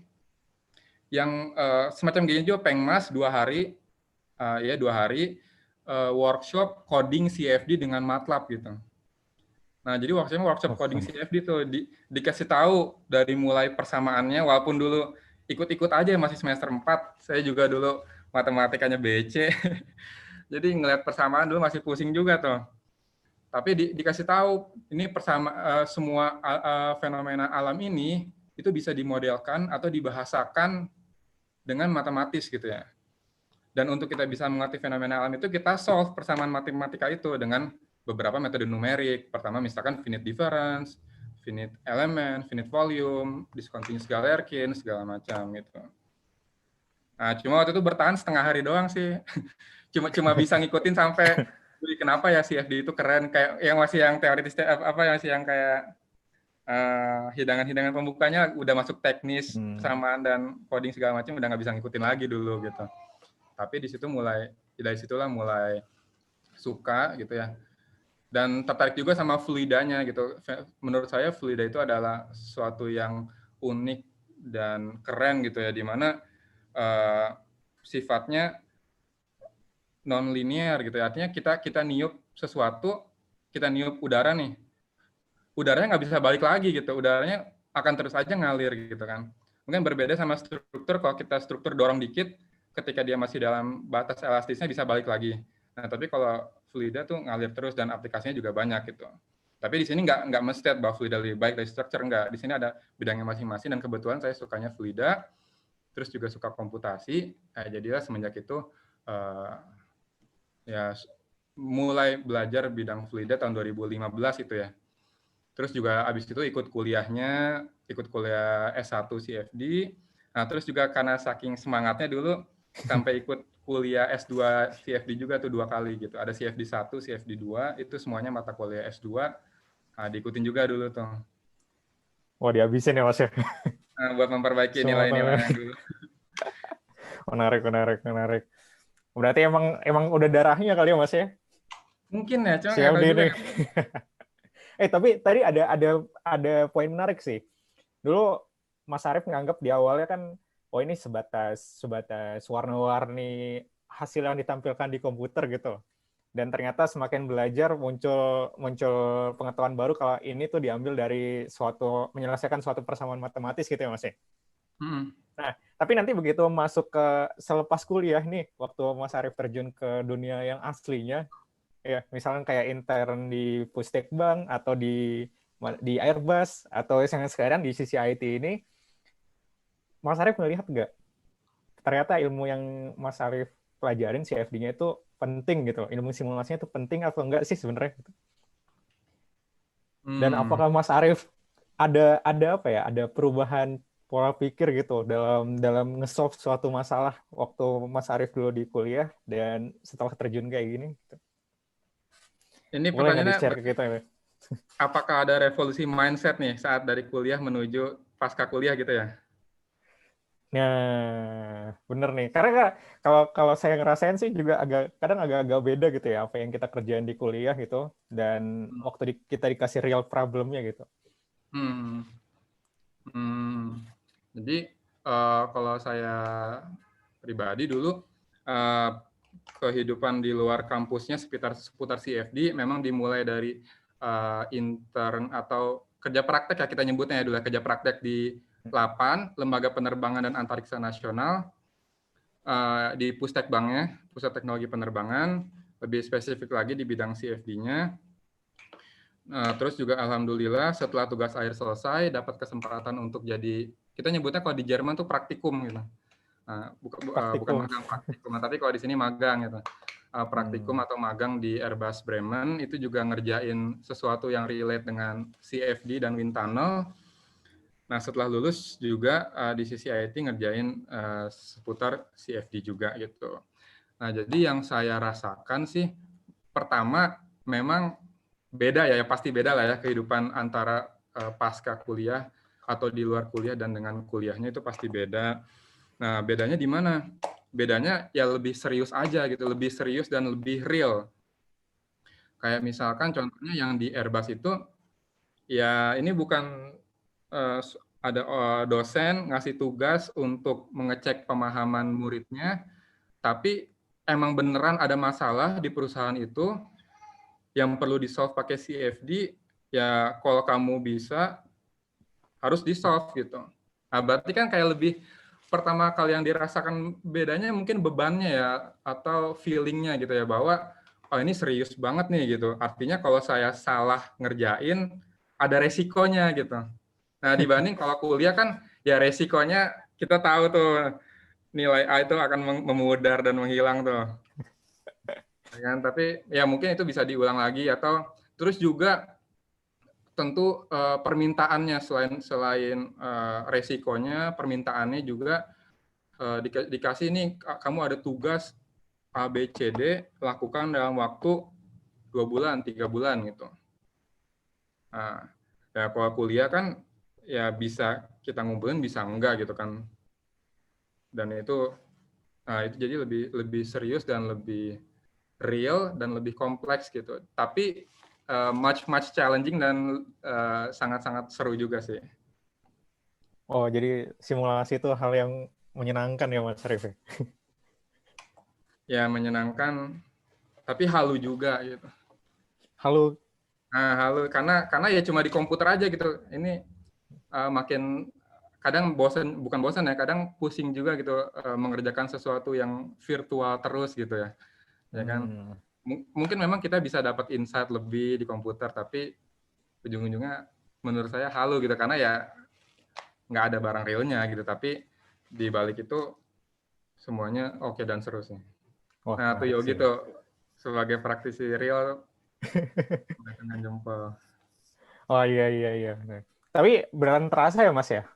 Speaker 5: yang semacam gini juga, Pengmas 2 hari, workshop coding CFD dengan MATLAB gitu. Nah jadi workshop coding CFD tuh dikasih tahu dari mulai persamaannya, walaupun dulu ikut-ikut aja masih semester 4, saya juga dulu matematikanya BC, jadi ngeliat persamaan dulu masih pusing juga tuh. Tapi dikasih tahu ini semua fenomena alam ini itu bisa dimodelkan atau dibahasakan dengan matematis gitu ya. Dan untuk kita bisa mengerti fenomena alam itu, kita solve persamaan matematika itu dengan beberapa metode numerik. Pertama misalkan finite difference, finite element, finite volume, discontinuous Galerkin, segala macam gitu. Nah, cuma waktu itu bertahan setengah hari doang sih. Cuma bisa ngikutin sampai kenapa ya CFD itu keren, kayak yang masih yang teoritis yang kayak hidangan-hidangan pembukanya udah masuk teknis persamaan dan coding segala macam, udah nggak bisa ngikutin lagi dulu gitu. Tapi dari situlah mulai suka gitu ya, dan tertarik juga sama fluidanya gitu. Menurut saya fluida itu adalah sesuatu yang unik dan keren gitu ya, dimana sifatnya non-linear gitu ya. Artinya kita niup sesuatu, kita niup udara nih, udaranya nggak bisa balik lagi gitu, udaranya akan terus aja ngalir gitu kan. Mungkin berbeda sama struktur, kalau kita struktur dorong dikit, ketika dia masih dalam batas elastisnya bisa balik lagi. Nah tapi kalau fluida tuh ngalir terus dan aplikasinya juga banyak gitu. Tapi di sini nggak mesti bahwa fluida lebih baik dari struktur, nggak. Di sini ada bidangnya masing-masing, dan kebetulan saya sukanya fluida, terus juga suka komputasi. Jadilah semenjak itu ya mulai belajar bidang fluida tahun 2015 itu ya. Terus juga abis itu ikut kuliah S1 CFD. Nah, terus juga karena saking semangatnya dulu sampai ikut kuliah S2 CFD juga tuh 2 kali gitu. Ada CFD 1, CFD 2, itu semuanya mata kuliah S2. Nah, diikutin juga dulu tuh.
Speaker 4: Wah, dihabisin ya Mas ya.
Speaker 5: Nah, buat memperbaiki nilai-nilainya dulu.
Speaker 4: Menarik. Berarti emang udah darahnya kali ya Mas ya?
Speaker 5: Mungkin ya, cuma
Speaker 4: CFD ini. Tapi tadi ada poin menarik sih. Dulu Mas Arif nganggap di awalnya kan, ini sebatas warna-warni hasil yang ditampilkan di komputer gitu. Dan ternyata semakin belajar muncul pengetahuan baru kalau ini tuh diambil dari menyelesaikan suatu persamaan matematis gitu ya Mas ya. Nah, tapi nanti begitu masuk ke selepas kuliah nih, waktu Mas Arif terjun ke dunia yang aslinya, ya misalnya kayak intern di Pustek Bank atau di di Airbus atau yang sekarang di sisi IT ini, Mas Arief melihat nggak ternyata ilmu yang Mas Arief pelajarin CFD-nya itu penting gitu, ilmu simulasinya itu penting atau enggak sih sebenarnya? Dan apakah Mas Arief ada apa ya, ada perubahan pola pikir gitu dalam nge-solve suatu masalah waktu Mas Arief dulu di kuliah dan setelah terjun kayak gini? Gitu.
Speaker 5: Ini
Speaker 4: Boleh nggak
Speaker 5: pertanyaannya,
Speaker 4: di-share ke kita ya?
Speaker 5: apakah ada revolusi mindset nih saat dari kuliah menuju pasca kuliah gitu ya?
Speaker 4: Nah, bener nih. Karena kalau saya ngerasain sih juga kadang agak beda gitu ya apa yang kita kerjain di kuliah gitu dan waktu kita dikasih real problemnya gitu.
Speaker 5: Jadi kalau saya pribadi dulu kehidupan di luar kampusnya seputar CFD memang dimulai dari intern atau kerja praktek ya kita nyebutnya ya dulu, kerja praktek di LAPAN, Lembaga Penerbangan dan Antariksa Nasional, di Pustekbangnya, Pusat Teknologi Penerbangan, lebih spesifik lagi di bidang CFD-nya. Terus juga alhamdulillah setelah tugas akhir selesai dapat kesempatan untuk jadi, kita nyebutnya kalau di Jerman tuh praktikum gitu. Bukan magang praktikum, tapi kalau di sini magang gitu. Praktikum atau magang di Airbus Bremen itu juga ngerjain sesuatu yang relate dengan CFD dan wind tunnel. Nah setelah lulus juga di sisi IT ngerjain seputar CFD juga gitu. Nah jadi yang saya rasakan sih pertama memang beda ya pasti beda lah ya kehidupan antara pasca kuliah atau di luar kuliah dan dengan kuliahnya itu pasti beda. Nah bedanya di mana? Bedanya ya lebih serius aja gitu, lebih serius dan lebih real. Kayak misalkan contohnya yang di Airbus itu ya ini bukan ada dosen ngasih tugas untuk mengecek pemahaman muridnya, tapi emang beneran ada masalah di perusahaan itu yang perlu di-solve pakai CFD, ya kalau kamu bisa harus di-solve gitu. Nah, berarti kan kayak lebih pertama kali yang dirasakan bedanya mungkin bebannya ya atau feeling-nya gitu ya bahwa oh ini serius banget nih gitu. Artinya kalau saya salah ngerjain ada resikonya gitu. Nah, dibanding kalau kuliah kan ya resikonya kita tahu tuh nilai A itu akan memudar dan menghilang tuh. Kan? Tapi ya mungkin itu bisa diulang lagi atau terus juga tentu permintaannya selain resikonya, permintaannya juga dikasih nih kamu ada tugas A, B, C, D lakukan dalam waktu 2 bulan, 3 bulan gitu. Nah, ya kalau kuliah kan ya bisa kita ngumpulin bisa enggak gitu kan. Dan itu jadi lebih serius dan lebih real dan lebih kompleks gitu. Tapi much challenging dan sangat-sangat seru juga sih.
Speaker 4: Oh, jadi simulasi itu hal yang menyenangkan ya Mas Arief?
Speaker 5: Ya menyenangkan, tapi halu juga gitu.
Speaker 4: Halu?
Speaker 5: Nah, halu karena ya cuma di komputer aja gitu. Ini makin kadang bukan bosan ya, kadang pusing juga gitu mengerjakan sesuatu yang virtual terus gitu ya. Ya kan? Mungkin memang kita bisa dapat insight lebih di komputer, tapi ujung-ujungnya menurut saya halu gitu karena ya nggak ada barang realnya gitu. Tapi di balik itu semuanya oke dan seru sih.
Speaker 4: Wah,
Speaker 5: nah tuh Yogi tuh sebagai praktisi real dengan jempol.
Speaker 4: Oh iya. Tapi beneran terasa ya Mas ya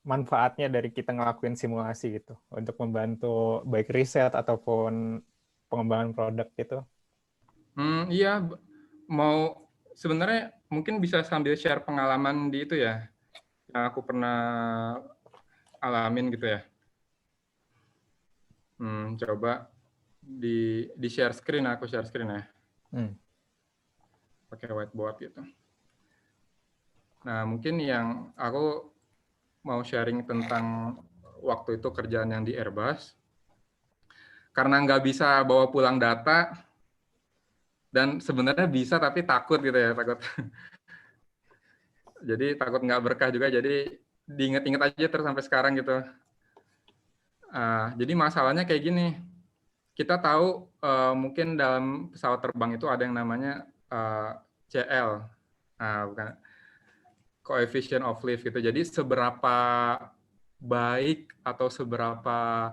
Speaker 4: manfaatnya dari kita ngelakuin simulasi gitu untuk membantu baik riset ataupun pengembangan produk gitu.
Speaker 5: Iya, mau sebenarnya mungkin bisa sambil share pengalaman di itu ya, yang aku pernah alamin gitu ya. Coba di share screen, aku share screen ya. Pakai whiteboard gitu. Nah, mungkin yang aku mau sharing tentang waktu itu kerjaan yang di Airbus. Karena nggak bisa bawa pulang data, dan sebenarnya bisa tapi takut gitu ya, takut. Jadi takut nggak berkah juga, jadi diinget-inget aja terus sampai sekarang gitu. Jadi masalahnya kayak gini, kita tahu mungkin dalam pesawat terbang itu ada yang namanya CL, bukan coefficient of lift gitu. Jadi seberapa baik atau seberapa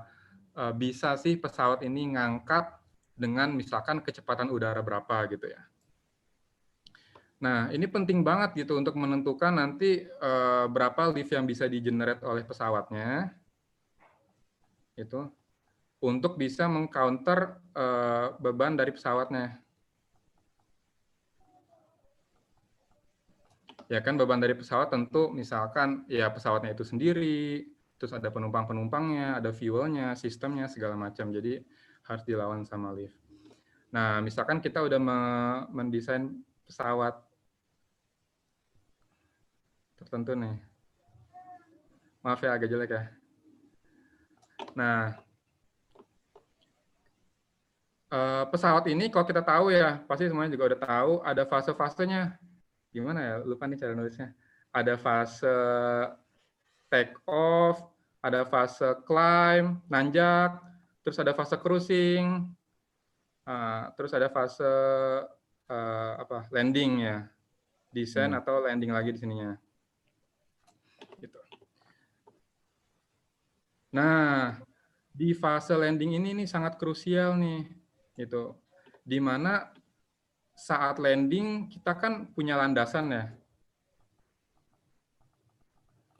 Speaker 5: bisa sih pesawat ini ngangkat dengan misalkan kecepatan udara berapa gitu ya. Nah, ini penting banget gitu untuk menentukan nanti berapa lift yang bisa di-generate oleh pesawatnya. Itu untuk bisa meng-counter beban dari pesawatnya. Ya kan, beban dari pesawat tentu misalkan ya pesawatnya itu sendiri, terus ada penumpang-penumpangnya, ada fuelnya, sistemnya, segala macam. Jadi harus dilawan sama lift. Nah, misalkan kita udah mendesain pesawat tertentu nih. Maaf ya, agak jelek ya. Nah, pesawat ini kalau kita tahu ya, pasti semuanya juga udah tahu, ada fase-fasenya. Gimana ya, lupa nih cara nulisnya. Ada fase take off, ada fase climb, nanjak, terus ada fase cruising, terus ada fase landing ya, descent atau landing lagi di sininya. Gitu. Nah, di fase landing ini nih sangat krusial nih, gitu. Di mana saat landing kita kan punya landasan ya.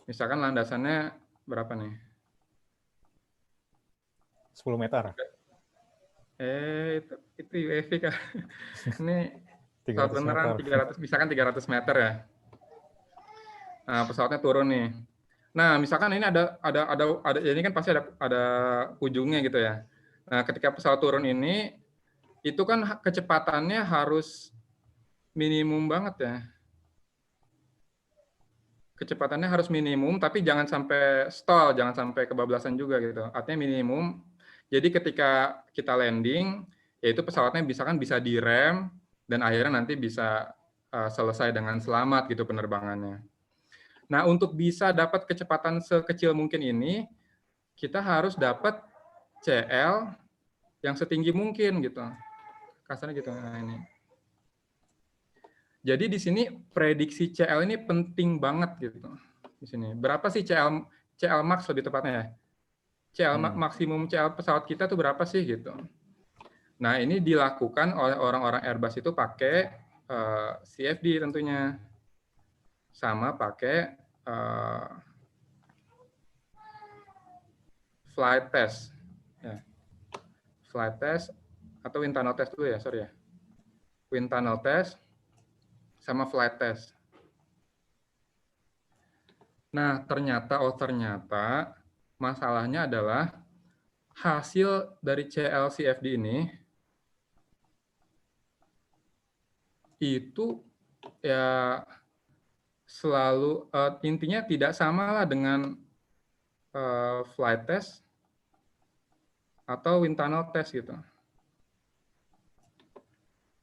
Speaker 5: Misalkan landasannya berapa nih?
Speaker 4: 10 meter.
Speaker 5: Itu UAV kan. Ini
Speaker 4: 300
Speaker 5: beneran
Speaker 4: meter.
Speaker 5: 300, misalkan 300 meter ya. Nah, pesawatnya turun nih. Nah, misalkan ini ada ini kan pasti ada ujungnya gitu ya. Nah, ketika pesawat turun ini itu kan kecepatannya harus minimum banget ya. Kecepatannya harus minimum, tapi jangan sampai stall, jangan sampai kebablasan juga gitu. Artinya minimum. Jadi ketika kita landing, yaitu pesawatnya bisa direm dan akhirnya nanti bisa selesai dengan selamat gitu penerbangannya. Nah, untuk bisa dapat kecepatan sekecil mungkin ini, kita harus dapat CL yang setinggi mungkin gitu. Kasarnya gitu. Nah, ini. Jadi di sini prediksi CL ini penting banget gitu. Di sini. Berapa sih CL max lebih tepatnya ya? CL maksimum CL pesawat kita tuh berapa sih gitu. Nah, ini dilakukan oleh orang-orang Airbus itu pakai CFD tentunya. Sama pakai flight test. Ya. Flight test atau wind tunnel test dulu ya, sorry ya. Wind tunnel test sama flight test. Nah, ternyata masalahnya adalah hasil dari CL-CFD ini itu ya selalu intinya tidak sama lah dengan flight test atau wind tunnel test gitu.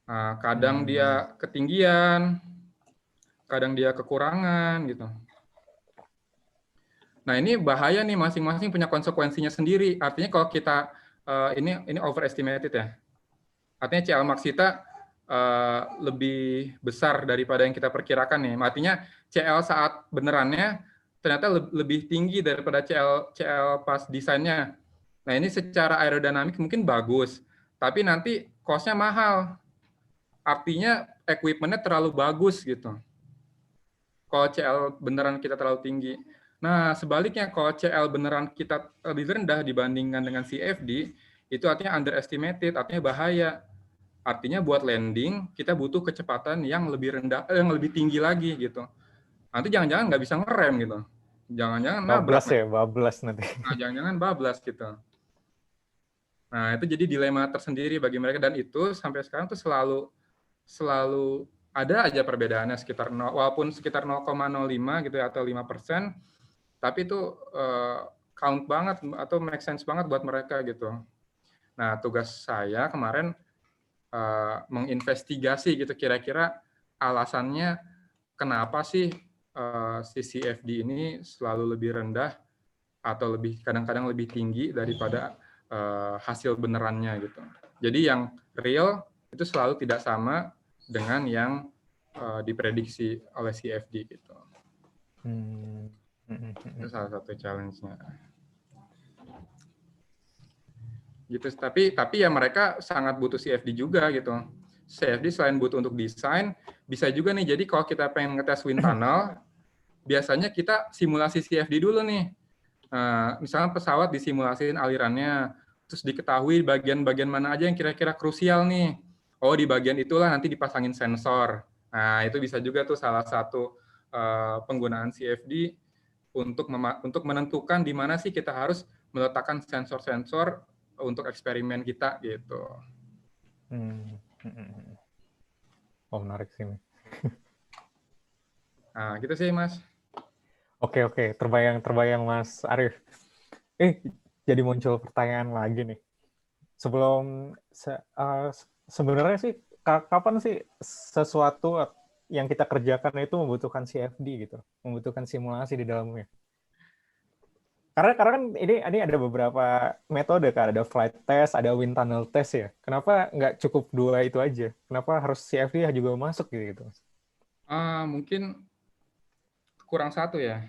Speaker 5: Nah, kadang dia ketinggian, kadang dia kekurangan gitu. Nah, ini bahaya nih, masing-masing punya konsekuensinya sendiri. Artinya kalau kita ini overestimated ya. Artinya CL max kita lebih besar daripada yang kita perkirakan nih. Artinya CL saat benerannya ternyata lebih tinggi daripada CL pas desainnya. Nah, ini secara aerodinamik mungkin bagus, tapi nanti cost-nya mahal. Artinya equipment-nya terlalu bagus gitu. Kalau CL beneran kita terlalu tinggi. Nah, sebaliknya kalau CL beneran kita lebih rendah dibandingkan dengan CFD, itu artinya underestimated, artinya bahaya. Artinya buat landing kita butuh kecepatan yang lebih rendah, yang lebih tinggi lagi gitu. Nanti jangan-jangan nggak bisa ngerem gitu. Jangan-jangan
Speaker 4: bablas ya, bablas nanti.
Speaker 5: Nah, jangan-jangan bablas gitu. Nah, itu jadi dilema tersendiri bagi mereka, dan itu sampai sekarang tuh selalu ada aja perbedaannya sekitar walaupun sekitar 0,05 gitu ya, atau 5%, tapi itu count banget atau make sense banget buat mereka gitu. Nah, tugas saya kemarin menginvestigasi gitu kira-kira alasannya kenapa sih si CFD ini selalu lebih rendah atau kadang-kadang lebih tinggi daripada hasil benerannya gitu. Jadi yang real itu selalu tidak sama dengan yang diprediksi oleh CFD gitu.
Speaker 4: Hmm.
Speaker 5: Itu salah satu challenge-nya. Gitu. Tapi ya mereka sangat butuh CFD juga gitu. CFD selain butuh untuk desain, bisa juga nih. Jadi kalau kita pengen ngetes wind tunnel, biasanya kita simulasi CFD dulu nih. Misalnya pesawat disimulasiin alirannya, terus diketahui bagian-bagian mana aja yang kira-kira krusial nih. Oh, di bagian itulah nanti dipasangin sensor. Nah, itu bisa juga tuh salah satu penggunaan CFD untuk menentukan di mana sih kita harus meletakkan sensor-sensor untuk eksperimen kita gitu.
Speaker 4: Oh, menarik sih.
Speaker 5: Nah, gitu sih, Mas.
Speaker 4: Oke, terbayang Mas Arif. Jadi muncul pertanyaan lagi nih. Sebelum sebenarnya sih kapan sih sesuatu yang kita kerjakan itu membutuhkan CFD gitu, membutuhkan simulasi di dalamnya? Karena kan ini ada beberapa metode kan, ada flight test, ada wind tunnel test ya. Kenapa nggak cukup 2 itu aja? Kenapa harus CFD juga masuk gitu?
Speaker 5: Mungkin kurang 1 ya,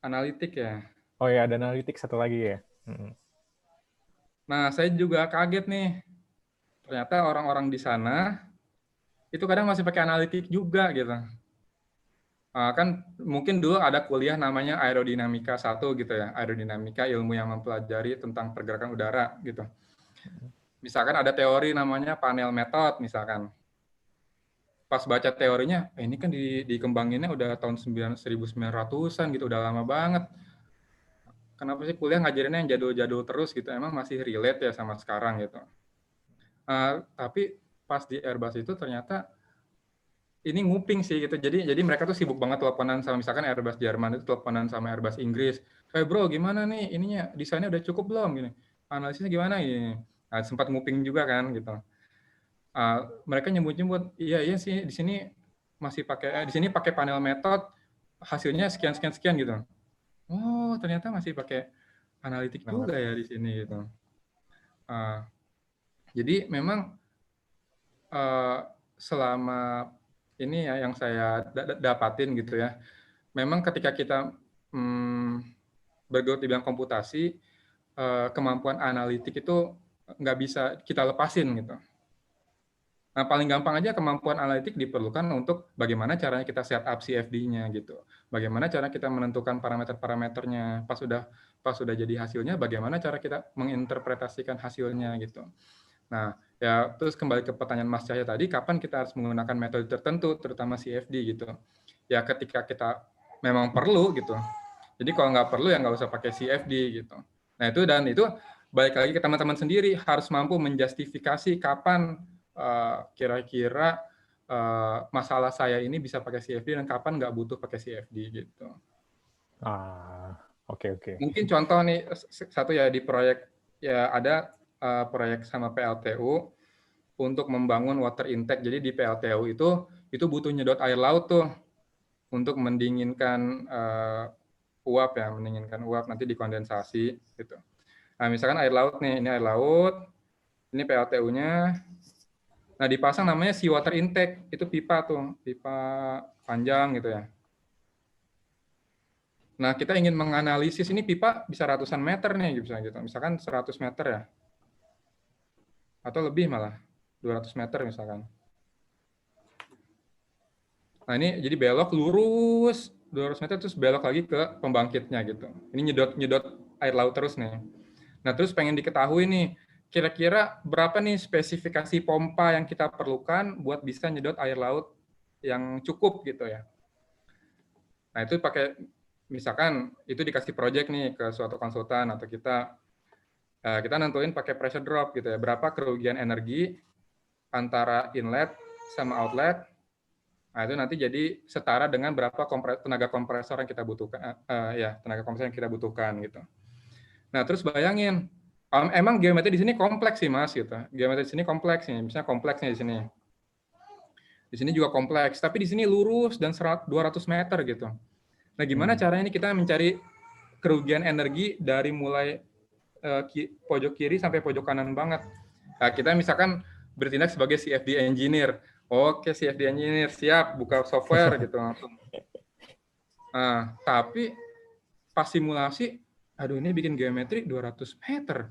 Speaker 5: analitik ya.
Speaker 4: Oh ya, ada analitik 1 lagi ya.
Speaker 5: Nah, saya juga kaget nih. Ternyata orang-orang di sana itu kadang masih pakai analitik juga gitu. Kan mungkin dulu ada kuliah namanya aerodinamika 1 gitu ya, aerodinamika ilmu yang mempelajari tentang pergerakan udara gitu. Misalkan ada teori namanya panel method misalkan. Pas baca teorinya, ini kan dikembanginnya udah tahun 1900-an gitu, udah lama banget. Kenapa sih kuliah ngajarinnya yang jadul-jadul terus gitu, emang masih relate ya sama sekarang gitu. Tapi pas di Airbus itu ternyata ini nguping sih gitu. Jadi mereka tuh sibuk banget teleponan sama misalkan Airbus Jerman itu teleponan sama Airbus Inggris. Bro, gimana nih ininya desainnya udah cukup belum gini? Analisisnya gimana ini? Nah, sempat nguping juga kan gitu. Mereka nyebut-nyebut, iya sih di sini masih pakai di sini pakai panel method, hasilnya sekian gitu. Oh, ternyata masih pakai analitik juga ya di sini gitu. Jadi memang selama ini ya yang saya dapatin gitu ya, memang ketika kita bergelut di bidang komputasi, kemampuan analitik itu nggak bisa kita lepasin gitu. Nah, paling gampang aja kemampuan analitik diperlukan untuk bagaimana caranya kita set up CFD-nya gitu. Bagaimana cara kita menentukan parameter-parameternya. Pas sudah jadi hasilnya, bagaimana cara kita menginterpretasikan hasilnya gitu. Nah, ya terus kembali ke pertanyaan Mas Cahya tadi, kapan kita harus menggunakan metode tertentu, terutama CFD gitu. Ya ketika kita memang perlu gitu. Jadi kalau nggak perlu ya nggak usah pakai CFD gitu. Nah itu balik lagi ke teman-teman sendiri, harus mampu menjustifikasi kapan kira-kira masalah saya ini bisa pakai CFD dan kapan nggak butuh pakai CFD gitu.
Speaker 4: Oke.
Speaker 5: Mungkin contoh nih satu ya di proyek ya ada proyek sama PLTU untuk membangun water intake. Jadi di PLTU itu butuh nyedot air laut tuh untuk mendinginkan uap nanti dikondensasi gitu. Nah, misalkan air laut nih, ini air laut, ini PLTU-nya. Nah, dipasang namanya sea water intake, itu pipa panjang gitu ya. Nah, kita ingin menganalisis ini pipa bisa ratusan meter nih gitu. Misalkan 100 meter ya. Atau lebih malah, 200 meter misalkan. Nah, ini jadi belok lurus 200 meter terus belok lagi ke pembangkitnya gitu. Ini nyedot air laut terus nih. Nah, terus pengen diketahui nih, kira-kira berapa nih spesifikasi pompa yang kita perlukan buat bisa nyedot air laut yang cukup gitu ya. Nah, itu pakai misalkan itu dikasih project nih ke suatu konsultan atau kita nentuin pakai pressure drop gitu ya, berapa kerugian energi antara inlet sama outlet. Nah, itu nanti jadi setara dengan berapa tenaga kompresor yang kita butuhkan, tenaga kompresor yang kita butuhkan gitu. Nah, terus bayangin, emang geometri di sini kompleks sih Mas gitu. Geometri di sini kompleks nih, misalnya kompleksnya di sini. Di sini juga kompleks, tapi di sini lurus dan 200 meter gitu. Nah, gimana caranya ini kita mencari kerugian energi dari mulai pojok kiri sampai pojok kanan banget. Nah, kita misalkan bertindak sebagai CFD engineer. Oke, CFD engineer, siap, buka software gitu langsung. Nah, tapi pas simulasi, aduh ini bikin geometri 200 meter.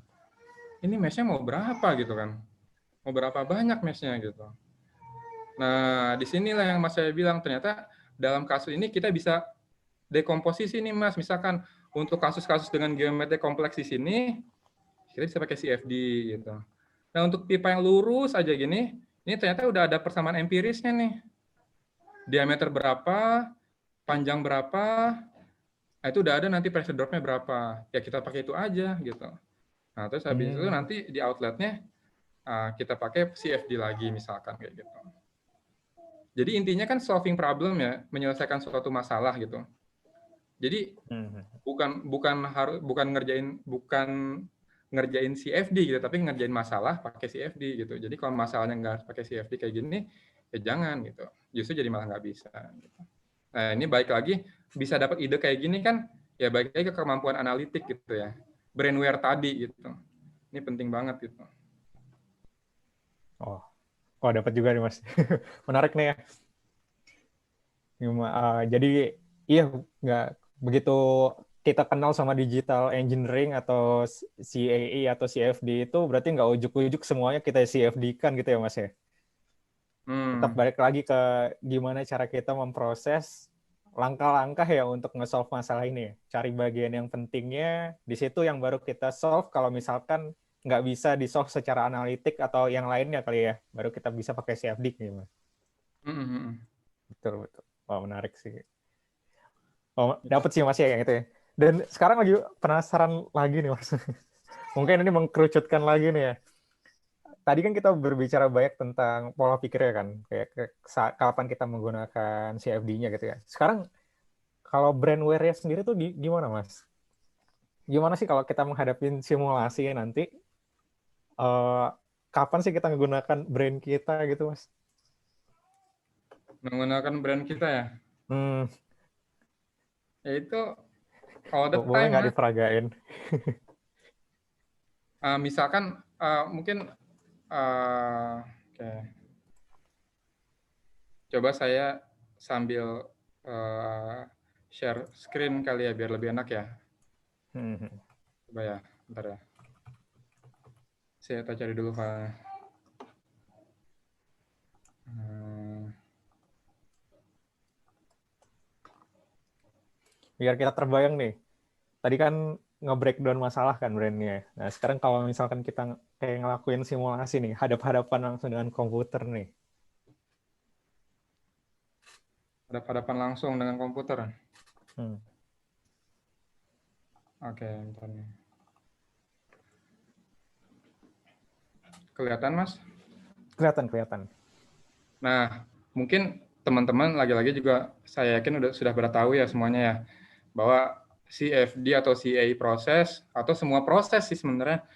Speaker 5: Ini mesh-nya mau berapa gitu kan? Mau berapa banyak mesh-nya gitu. Nah, disinilah yang Mas saya bilang, ternyata dalam kasus ini kita bisa dekomposisi nih Mas. Misalkan untuk kasus-kasus dengan geometri kompleks di sini, kita bisa pakai CFD gitu. Nah, untuk pipa yang lurus aja gini, ini ternyata udah ada persamaan empirisnya nih. Diameter berapa, panjang berapa, nah itu udah ada nanti pressure drop-nya berapa. Ya kita pakai itu aja gitu. Nah, terus habis itu nanti di outletnya kita pakai CFD lagi misalkan kayak gitu. Jadi intinya kan solving problem ya, menyelesaikan suatu masalah gitu. Jadi bukan ngerjain CFD gitu, tapi ngerjain masalah pakai CFD gitu. Jadi kalau masalahnya nggak pakai CFD kayak gini, ya jangan gitu. Justru jadi malah nggak bisa. Gitu. Nah ini baik lagi bisa dapat ide kayak gini kan, ya baik lagi ke kemampuan analitik gitu ya, brainware tadi gitu. Ini penting banget gitu.
Speaker 4: Oh, dapat juga nih Mas. Menarik nih ya. Jadi iya nggak begitu kita kenal sama digital engineering atau CAE atau CFD itu berarti nggak ujuk-ujuk semuanya kita CFD-kan gitu ya Mas ya. Tetap balik lagi ke gimana cara kita memproses langkah-langkah ya untuk nge-solve masalah ini. Cari bagian yang pentingnya, di situ yang baru kita solve kalau misalkan nggak bisa di-solve secara analitik atau yang lainnya kali ya, baru kita bisa pakai CFD gitu Mas. Betul. Wah, menarik sih. Oh, dapat sih Mas ya kayak gitu ya. Dan sekarang lagi penasaran lagi nih Mas. Mungkin ini mengkerucutkan lagi nih ya. Tadi kan kita berbicara banyak tentang pola pikirnya kan, kayak kapan kita menggunakan CFD-nya gitu ya. Sekarang kalau brainware-nya sendiri tuh gimana Mas? Gimana sih kalau kita menghadapi simulasi nanti? Kapan sih kita menggunakan brain kita gitu Mas?
Speaker 5: Menggunakan brand kita ya? Ya itu all the
Speaker 4: Boleh
Speaker 5: time.
Speaker 4: nggak diperagain?
Speaker 5: Misalkan mungkin oke. Coba saya sambil share screen kali ya biar lebih enak ya. Coba ya, bentar ya. Saya cari dulu filenya.
Speaker 4: Biar kita terbayang nih. Tadi kan nge-breakdown masalah kan brandnya. Nah sekarang kalau misalkan kita kayak ngelakuin simulasi nih, hadap-hadapan langsung dengan komputer nih.
Speaker 5: Hadap-hadapan langsung dengan komputer. Oke, bentar nih. Kelihatan Mas?
Speaker 4: Kelihatan.
Speaker 5: Nah, mungkin teman-teman lagi-lagi juga saya yakin sudah pada tahu ya semuanya ya, bahwa CFD atau CA proses atau semua proses sih sebenarnya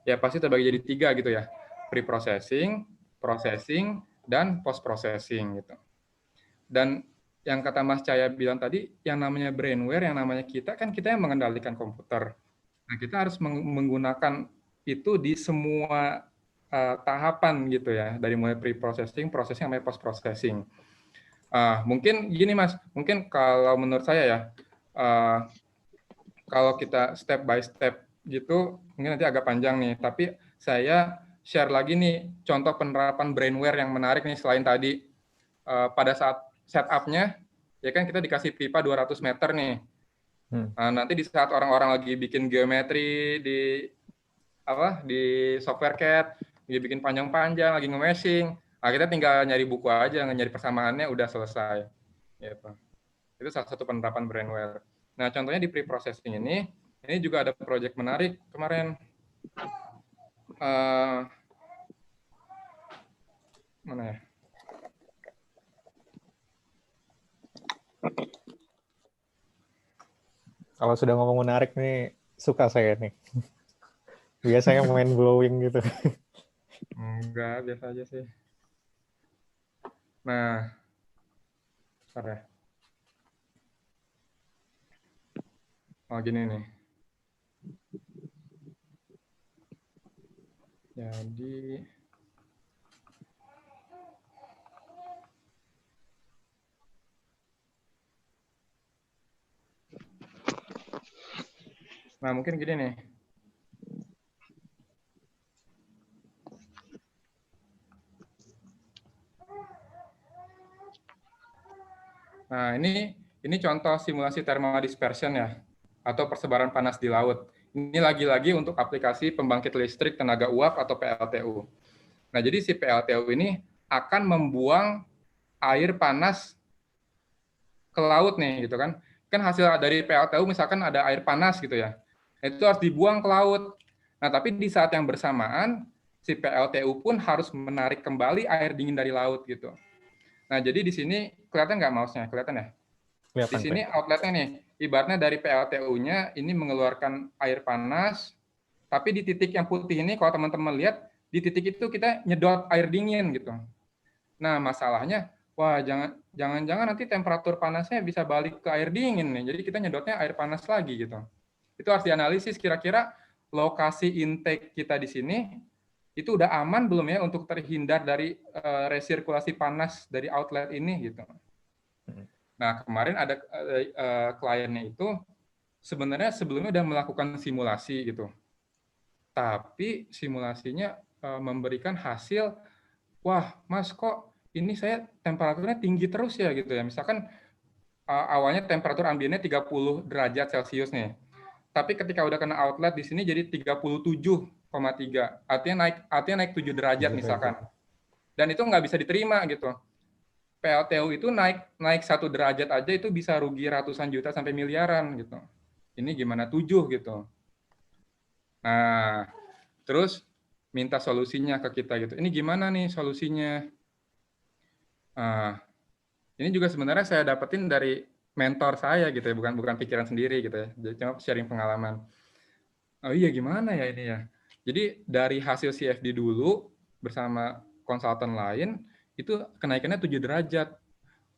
Speaker 5: ya pasti terbagi jadi 3 gitu ya, pre-processing, processing, dan post-processing gitu. Dan yang kata Mas Cahya bilang tadi, yang namanya brainware, yang namanya kita kan kita yang mengendalikan komputer. Nah kita harus menggunakan itu di semua tahapan gitu ya, dari mulai pre-processing, processing, sampai post-processing. Mungkin gini Mas, mungkin kalau menurut saya ya, kalau kita step by step gitu, mungkin nanti agak panjang nih, tapi saya share lagi nih contoh penerapan brainware yang menarik nih selain tadi. Pada saat setup-nya, ya kan kita dikasih pipa 200 meter nih. Nanti di saat orang-orang lagi bikin geometri di software CAD, lagi bikin panjang-panjang, lagi nge-meshing, kita tinggal nyari buku aja, nyari persamaannya udah selesai. Gitu. Itu salah satu penerapan brainware. Nah, contohnya di pre-processing ini juga ada project menarik kemarin. Mana ya?
Speaker 4: Kalau sudah ngomong menarik nih, suka saya nih. Biasanya main blowing gitu.
Speaker 5: Enggak, biasa aja sih. Nah, bentar ya. Oh, gini nih. Jadi, Nah, mungkin gini nih. Nah, ini contoh simulasi thermal dispersion ya, atau persebaran panas di laut. Ini lagi-lagi untuk aplikasi pembangkit listrik tenaga uap atau PLTU. Nah, jadi si PLTU ini akan membuang air panas ke laut nih, gitu kan. Kan hasil dari PLTU misalkan ada air panas gitu ya. Itu harus dibuang ke laut. Nah, tapi di saat yang bersamaan, si PLTU pun harus menarik kembali air dingin dari laut gitu. Nah, jadi di sini kelihatan nggak mouse-nya? Kelihatan ya?
Speaker 4: Kelihatan,
Speaker 5: Di sini outletnya nih, ibaratnya dari PLTU-nya ini mengeluarkan air panas, tapi di titik yang putih ini, kalau teman-teman lihat, di titik itu kita nyedot air dingin gitu. Nah, masalahnya, wah jangan-jangan nanti temperatur panasnya bisa balik ke air dingin nih, jadi kita nyedotnya air panas lagi gitu. Itu harus dianalisis kira-kira lokasi intake kita di sini, itu udah aman belum ya untuk terhindar dari resirkulasi panas dari outlet ini gitu. Nah, kemarin ada kliennya itu sebenarnya sebelumnya udah melakukan simulasi gitu. Tapi simulasinya memberikan hasil, wah Mas kok ini saya temperaturnya tinggi terus ya gitu ya. Misalkan awalnya temperatur ambiennya 30 derajat Celcius nih. Tapi ketika udah kena outlet di sini jadi 37,3. Artinya naik 7 derajat misalkan. Dan itu nggak bisa diterima gitu. PLTU itu naik 1 derajat aja itu bisa rugi ratusan juta sampai miliaran gitu. Ini gimana 7 gitu. Nah, terus minta solusinya ke kita gitu. Ini gimana nih solusinya? Ini juga sebenarnya saya dapetin dari mentor saya gitu ya, bukan pikiran sendiri gitu ya. Jadi cuma sharing pengalaman. Oh iya gimana ya ini ya? Jadi dari hasil CFD dulu bersama konsultan lain itu kenaikannya 7 derajat.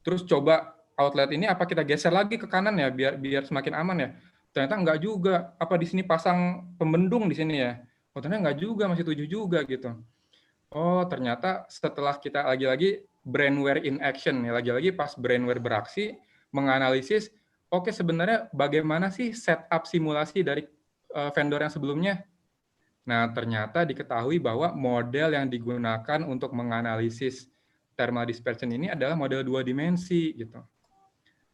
Speaker 5: Terus coba outlet ini apa kita geser lagi ke kanan ya biar semakin aman ya. Ternyata enggak juga. Apa di sini pasang pembendung di sini ya? Oh ternyata enggak juga, masih 7 juga gitu. Oh ternyata setelah kita lagi-lagi brainware in action ya, lagi-lagi pas brainware beraksi menganalisis oke sebenarnya bagaimana sih setup simulasi dari vendor yang sebelumnya. Nah, ternyata diketahui bahwa model yang digunakan untuk menganalisis thermal dispersion ini adalah model 2 dimensi gitu.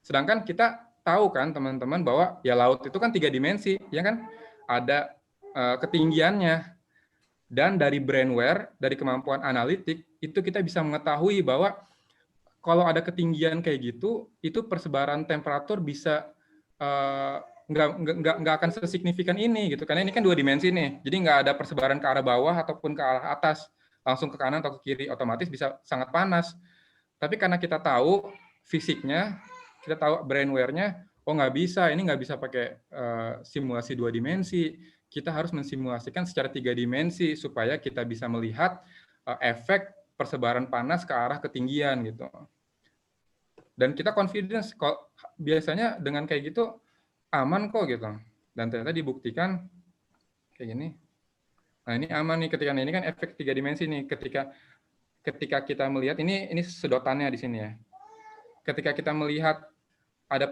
Speaker 5: Sedangkan kita tahu kan teman-teman bahwa ya laut itu kan 3 dimensi, ya kan? Ada ketinggiannya. Dan dari brainware, dari kemampuan analitik, itu kita bisa mengetahui bahwa kalau ada ketinggian kayak gitu, itu persebaran temperatur bisa nggak akan sesignifikan ini gitu, karena ini kan 2 dimensi nih, jadi nggak ada persebaran ke arah bawah ataupun ke arah atas, langsung ke kanan atau ke kiri, otomatis bisa sangat panas. Tapi karena kita tahu fisiknya, kita tahu brainware-nya, oh nggak bisa, ini nggak bisa pakai simulasi 2 dimensi, kita harus mensimulasikan secara 3 dimensi supaya kita bisa melihat efek persebaran panas ke arah ketinggian gitu. Dan kita confidence kalau biasanya dengan kayak gitu aman kok gitu. Dan ternyata dibuktikan kayak gini. Nah, ini aman nih ketika ini kan efek 3 dimensi nih ketika kita melihat ini sedotannya di sini ya. Ketika kita melihat ada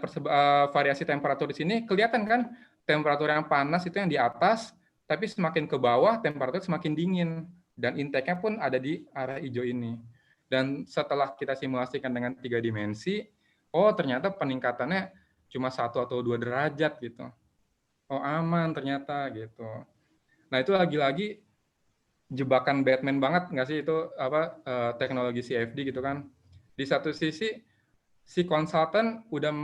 Speaker 5: variasi temperatur di sini, kelihatan kan temperatur yang panas itu yang di atas, tapi semakin ke bawah temperatur semakin dingin dan intake-nya pun ada di arah hijau ini. Dan setelah kita simulasikan dengan 3 dimensi, oh ternyata peningkatannya cuma 1 atau 2 derajat gitu. Oh aman ternyata gitu. Nah itu lagi-lagi jebakan Batman banget nggak sih itu teknologi CFD gitu kan. Di satu sisi si konsultan udah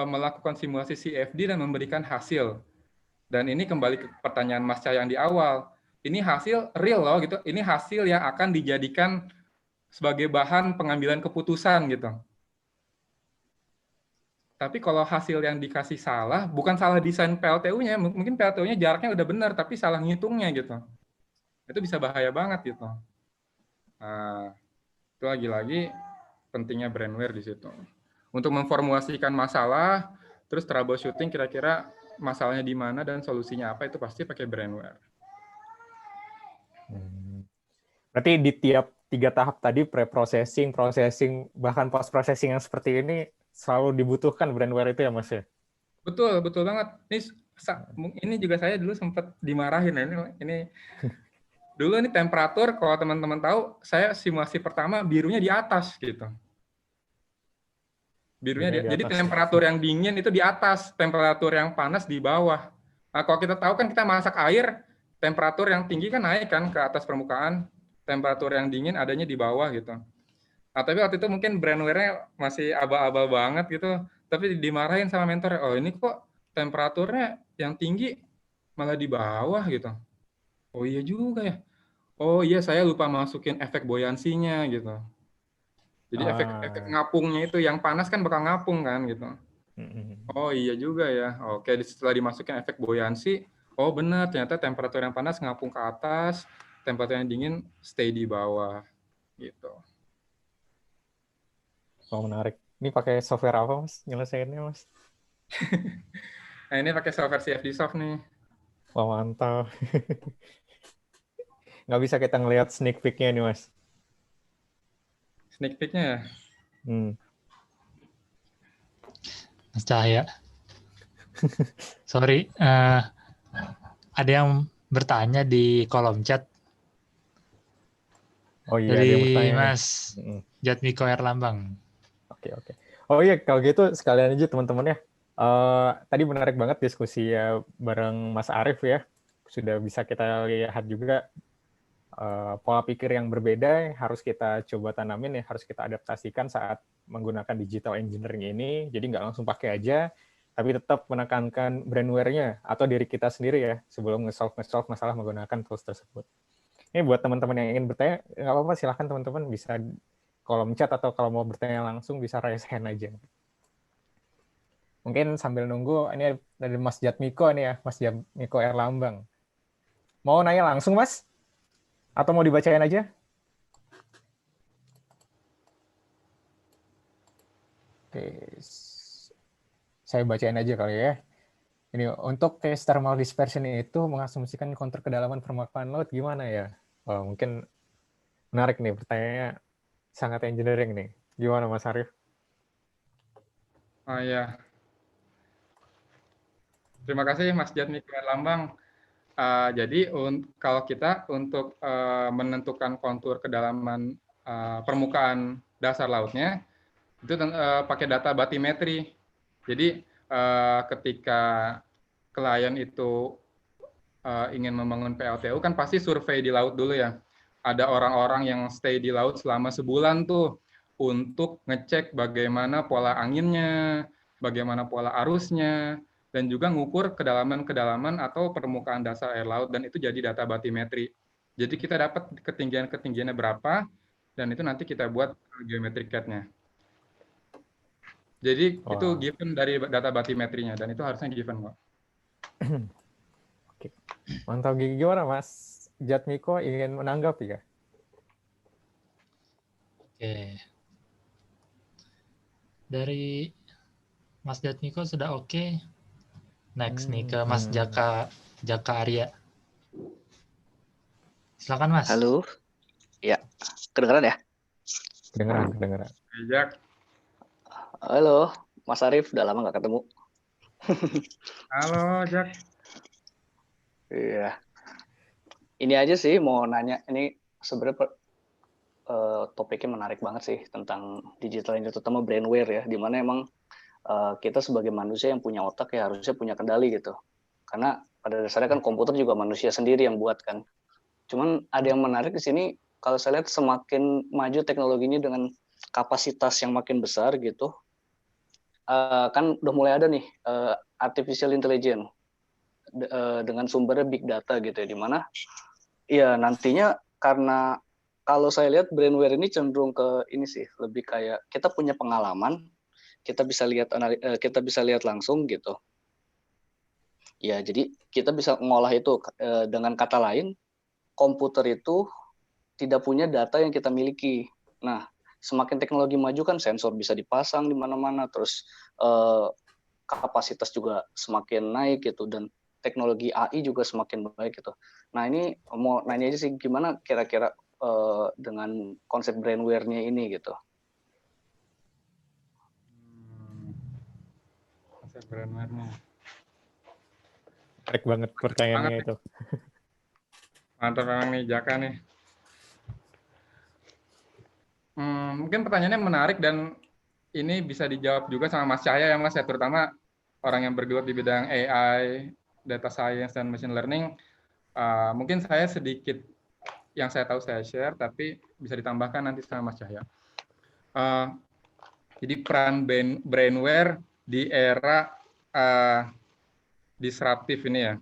Speaker 5: melakukan simulasi CFD dan memberikan hasil. Dan ini kembali ke pertanyaan Mas Cah yang di awal. Ini hasil real loh gitu. Ini hasil yang akan dijadikan sebagai bahan pengambilan keputusan gitu. Tapi kalau hasil yang dikasih salah, bukan salah desain PLTU-nya, mungkin PLTU-nya jaraknya udah benar, tapi salah ngitungnya gitu. Itu bisa bahaya banget gitu. Nah, itu lagi-lagi pentingnya brainware di situ. Untuk memformulasikan masalah, terus troubleshooting kira-kira masalahnya di mana dan solusinya apa, itu pasti pakai brainware.
Speaker 4: Berarti di tiap 3 tahap tadi, pre-processing, processing, bahkan post-processing yang seperti ini, selalu dibutuhkan brainware itu ya Mas ya?
Speaker 5: Betul banget. Ini Ini juga saya dulu sempat dimarahin. Ini dulu ini temperatur, kalau teman-teman tahu, saya simulasi pertama birunya di atas gitu. Jadi temperatur yang dingin itu di atas, temperatur yang panas di bawah. Nah, kalau kita tahu kan kita masak air, temperatur yang tinggi kan naik kan ke atas permukaan, temperatur yang dingin adanya di bawah gitu. Nah, tapi waktu itu mungkin brainware-nya masih aba-aba banget gitu, tapi dimarahin sama mentor, oh ini kok temperaturnya yang tinggi malah di bawah gitu. Oh iya juga ya. Oh iya, saya lupa masukin efek buoyansinya gitu. Jadi efek ngapungnya itu yang panas kan bakal ngapung kan gitu. Oh iya juga ya. Oke, setelah dimasukin efek buoyansi, oh benar ternyata temperatur yang panas ngapung ke atas, temperatur yang dingin stay di bawah gitu.
Speaker 4: Oh, menarik. Ini pakai software apa, Mas? Nyelesainnya, Mas?
Speaker 5: Nah, ini pakai software CFD Soft nih.
Speaker 4: Wah, mantap. Nggak bisa kita ngelihat sneak peek-nya nih, Mas.
Speaker 5: Sneak peek-nya ya?
Speaker 3: Mas Cahaya. Sorry, ada yang bertanya di kolom chat.
Speaker 4: Oh iya,
Speaker 3: dari
Speaker 4: ada yang bertanya.
Speaker 3: Mas Jatmiko Erlambang.
Speaker 4: Oke. Oh iya, kalau gitu sekalian aja teman-teman ya. Tadi menarik banget diskusi ya bareng Mas Arief ya. Sudah bisa kita lihat juga pola pikir yang berbeda harus kita coba tanamin ya, harus kita adaptasikan saat menggunakan digital engineering ini. Jadi nggak langsung pakai aja, tapi tetap menekankan brainware-nya atau diri kita sendiri ya sebelum nge-solve masalah menggunakan tools tersebut. Ini buat teman-teman yang ingin bertanya, nggak apa-apa, silahkan teman-teman bisa kolom chat atau kalau mau bertanya langsung bisa raise hand aja. Mungkin sambil nunggu, ini dari Mas Jatmiko nih ya, Mas Jatmiko Erlambang. Mau nanya langsung, Mas? Atau mau dibacain aja? Oke, saya bacain aja kali ya. Ini untuk tes thermal dispersion itu mengasumsikan kontur kedalaman permukaan laut gimana ya? Oh, mungkin menarik nih pertanyaannya, sangat engineering nih. Gimana Mas Arief?
Speaker 5: Oh iya. Terima kasih Mas Jatmiko Erlambang. Jadi kalau kita untuk menentukan kontur kedalaman permukaan dasar lautnya itu pakai data batimetri. Jadi ketika klien itu ingin membangun PLTU kan pasti survei di laut dulu ya. Ada orang-orang yang stay di laut selama sebulan tuh untuk ngecek bagaimana pola anginnya, bagaimana pola arusnya, dan juga ngukur kedalaman-kedalaman atau permukaan dasar air laut, dan itu jadi data batimetri. Jadi kita dapat ketinggiannya berapa, dan itu nanti kita buat geometric CAD-nya. Jadi itu given dari data batimetrinya, dan itu harusnya given kok.
Speaker 4: Oke. Mantap, gimana Mas Jatmiko ingin menanggapi ya?
Speaker 3: Oke. Dari Mas Jatmiko sudah oke. Next nih ke Mas Jaka Arya. Silakan Mas.
Speaker 9: Halo. Ya, kedengeran ya?
Speaker 4: Kedengeran.
Speaker 5: Jak.
Speaker 9: Halo, Mas Arief, udah lama nggak ketemu.
Speaker 5: Halo, Jak.
Speaker 9: Iya. Ini aja sih mau nanya, ini sebenarnya topiknya menarik banget sih tentang digital engineering, terutama brainware ya, di mana emang kita sebagai manusia yang punya otak ya harusnya punya kendali gitu. Karena pada dasarnya kan komputer juga manusia sendiri yang buat kan. Cuman ada yang menarik di sini, kalau saya lihat semakin maju teknologinya dengan kapasitas yang makin besar gitu, kan udah mulai ada nih artificial intelligence dengan sumbernya big data gitu ya, di mana ya nantinya karena kalau saya lihat brainware ini cenderung ke ini sih, lebih kayak kita punya pengalaman, kita bisa lihat langsung gitu. Ya, jadi kita bisa mengolah itu, dengan kata lain, komputer itu tidak punya data yang kita miliki. Nah, semakin teknologi maju kan sensor bisa dipasang di mana-mana, terus kapasitas juga semakin naik gitu, dan teknologi AI juga semakin baik gitu. Nah, ini mau nanya aja sih, gimana kira-kira dengan konsep brainware-nya ini gitu.
Speaker 5: Konsep brainware-nya.
Speaker 4: Menarik banget pertanyaannya itu.
Speaker 5: Mantap memang nih Jaka nih. Mungkin pertanyaannya menarik dan ini bisa dijawab juga sama Mas Cahya ya Mas ya, terutama orang yang bergelut di bidang AI, data science dan machine learning. Mungkin saya sedikit yang saya tahu saya share, tapi bisa ditambahkan nanti sama Mas Cahya. Jadi peran brainware di era disruptif ini ya.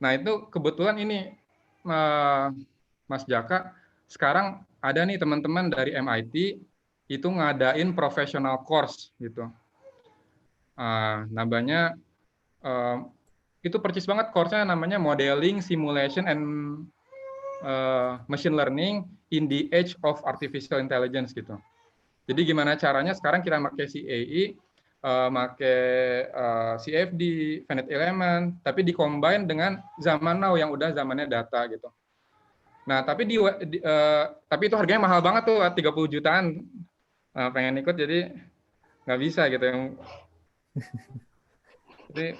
Speaker 5: Nah itu kebetulan ini Mas Jaka, sekarang ada nih teman-teman dari MIT itu ngadain professional course gitu. Namanya itu percis banget course-nya, namanya Modeling, Simulation, and Machine Learning in the Age of Artificial Intelligence gitu. Jadi gimana caranya sekarang kita pakai CAE, pakai CFD, finite element, tapi di-combine dengan zaman now yang udah zamannya data gitu. Nah, tapi tapi itu harganya mahal banget tuh, 30 jutaan. Pengen ikut jadi nggak bisa gitu yang. Jadi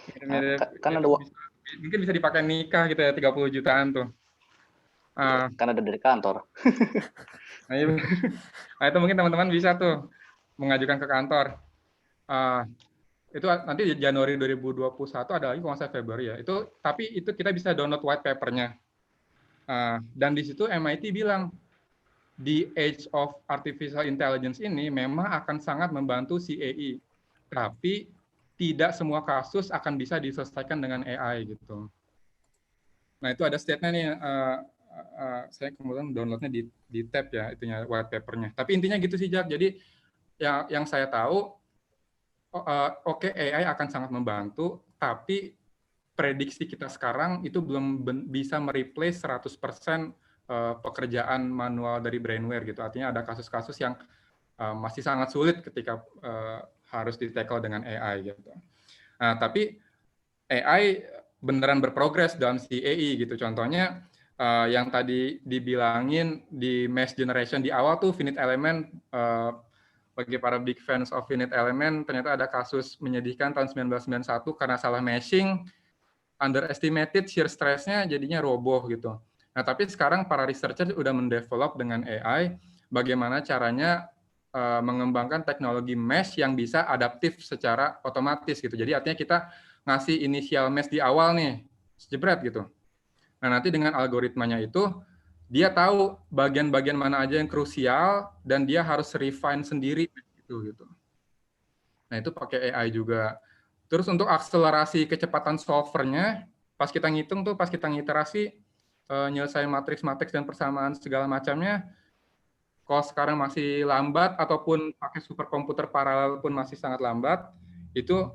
Speaker 9: kan ada
Speaker 5: mungkin bisa dipakai nikah gitu ya, 30 jutaan tuh.
Speaker 9: Kan ada dari kantor.
Speaker 5: Nah, itu mungkin teman-teman bisa tuh mengajukan ke kantor. Itu nanti di Januari 2021 ada lagi kalau nggak salah Februari ya. Tapi itu kita bisa download white paper-nya. Dan di situ MIT bilang the age of artificial intelligence ini memang akan sangat membantu CAE, tapi tidak semua kasus akan bisa diselesaikan dengan AI gitu. Nah itu ada statement nih, saya kemudian downloadnya di tab ya itunya white paper-nya. Tapi intinya gitu sih Jack. Jadi yang saya tahu, oke, AI akan sangat membantu, tapi prediksi kita sekarang itu belum bisa mereplace 100% pekerjaan manual dari brainware gitu. Artinya ada kasus-kasus yang masih sangat sulit ketika harus di-tackle dengan AI gitu. Nah, tapi AI beneran berprogres dalam CAE gitu. Contohnya yang tadi dibilangin di mesh generation di awal tuh finite element, bagi para big fans of finite element, ternyata ada kasus menyedihkan tahun 1991 karena salah meshing, underestimated shear stress-nya jadinya roboh gitu. Nah, tapi sekarang para researcher udah mendevelop dengan AI bagaimana caranya mengembangkan teknologi mesh yang bisa adaptif secara otomatis gitu. Jadi artinya kita ngasih initial mesh di awal nih, jebret gitu. Nah, nanti dengan algoritmanya itu dia tahu bagian-bagian mana aja yang krusial dan dia harus refine sendiri gitu. Nah, itu pakai AI juga. Terus untuk akselerasi kecepatan solvernya, pas kita ngitung tuh, pas kita ngiterasi, nyelesain matriks-matriks dan persamaan segala macamnya, kalau sekarang masih lambat, ataupun pakai superkomputer paralel pun masih sangat lambat, itu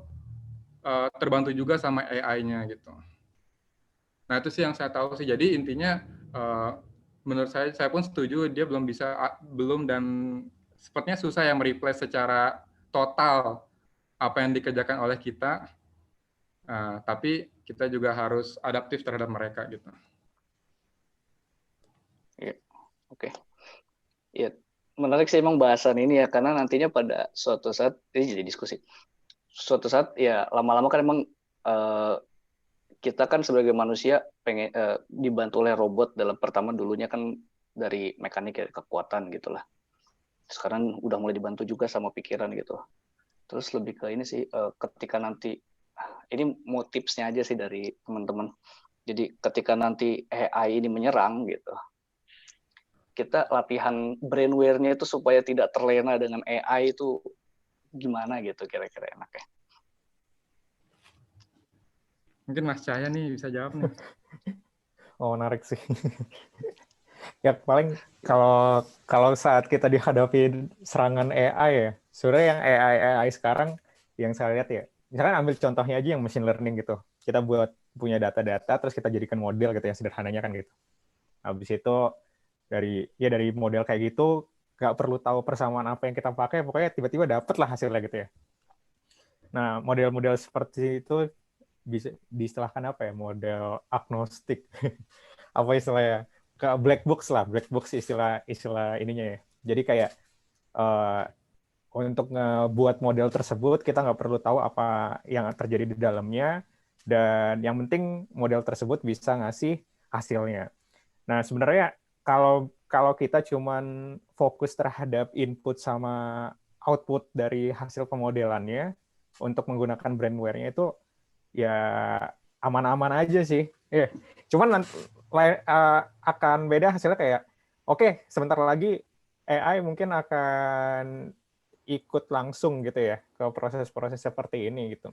Speaker 5: terbantu juga sama AI-nya gitu. Nah, itu sih yang saya tahu sih. Jadi intinya, menurut saya pun setuju, dia belum dan sepertinya susah ya mereplace secara total apa yang dikerjakan oleh kita, tapi kita juga harus adaptif terhadap mereka gitu.
Speaker 9: Ya, oke. Ya, menarik sih emang bahasan ini ya, karena nantinya pada suatu saat ini jadi diskusi. Suatu saat ya lama-lama kan emang kita kan sebagai manusia pengen dibantu oleh robot dalam pertama dulunya kan dari mekanik ya, kekuatan gitulah. Sekarang udah mulai dibantu juga sama pikiran gitu. Terus lebih ke ini sih, ketika nanti, ini mau tipsnya aja sih dari teman-teman. Jadi ketika nanti AI ini menyerang gitu, kita latihan brainware-nya itu supaya tidak terlena dengan AI itu gimana gitu kira-kira enaknya.
Speaker 5: Mungkin Mas Cahya nih bisa jawab nih.
Speaker 4: Oh, menarik sih. Ya paling kalau saat kita dihadapi serangan AI ya, sebenarnya yang AI sekarang yang saya lihat ya, misalkan ambil contohnya aja yang machine learning gitu. Kita punya data-data terus kita jadikan model gitu yang sederhananya kan gitu. Habis itu dari model kayak gitu nggak perlu tahu persamaan apa yang kita pakai, pokoknya tiba-tiba dapet lah hasilnya gitu ya. Nah, model-model seperti itu bisa diistilahkan apa ya, model agnostik. Apa istilahnya? Ke black box istilah ininya ya. Jadi kayak untuk ngebuat model tersebut kita nggak perlu tahu apa yang terjadi di dalamnya, Dan yang penting model tersebut bisa ngasih hasilnya. Nah, sebenarnya kalau kita cuman fokus terhadap input sama output dari hasil pemodelannya untuk menggunakan brandware-nya itu ya aman-aman aja sih. Cuman akan beda hasilnya kayak oke, sebentar lagi AI mungkin akan ikut langsung gitu ya ke proses-proses seperti ini gitu.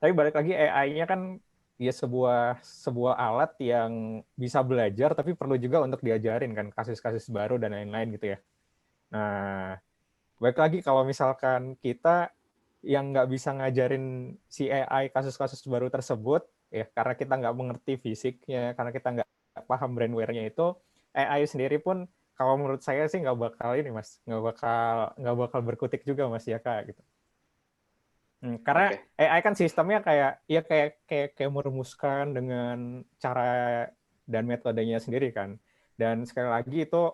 Speaker 4: Tapi balik lagi AI-nya kan ya sebuah alat yang bisa belajar tapi perlu juga untuk diajarin kan kasus-kasus baru dan lain-lain gitu ya. Nah, balik lagi kalau misalkan kita yang nggak bisa ngajarin si AI kasus-kasus baru tersebut ya karena kita nggak mengerti fisiknya, karena kita nggak paham brandware-nya itu, AI sendiri pun kalau menurut saya sih nggak bakal ini Mas, nggak bakal berkutik juga Mas Jaka gitu. Karena AI kan sistemnya kayak merumuskan dengan cara dan metodenya sendiri kan. Dan sekali lagi itu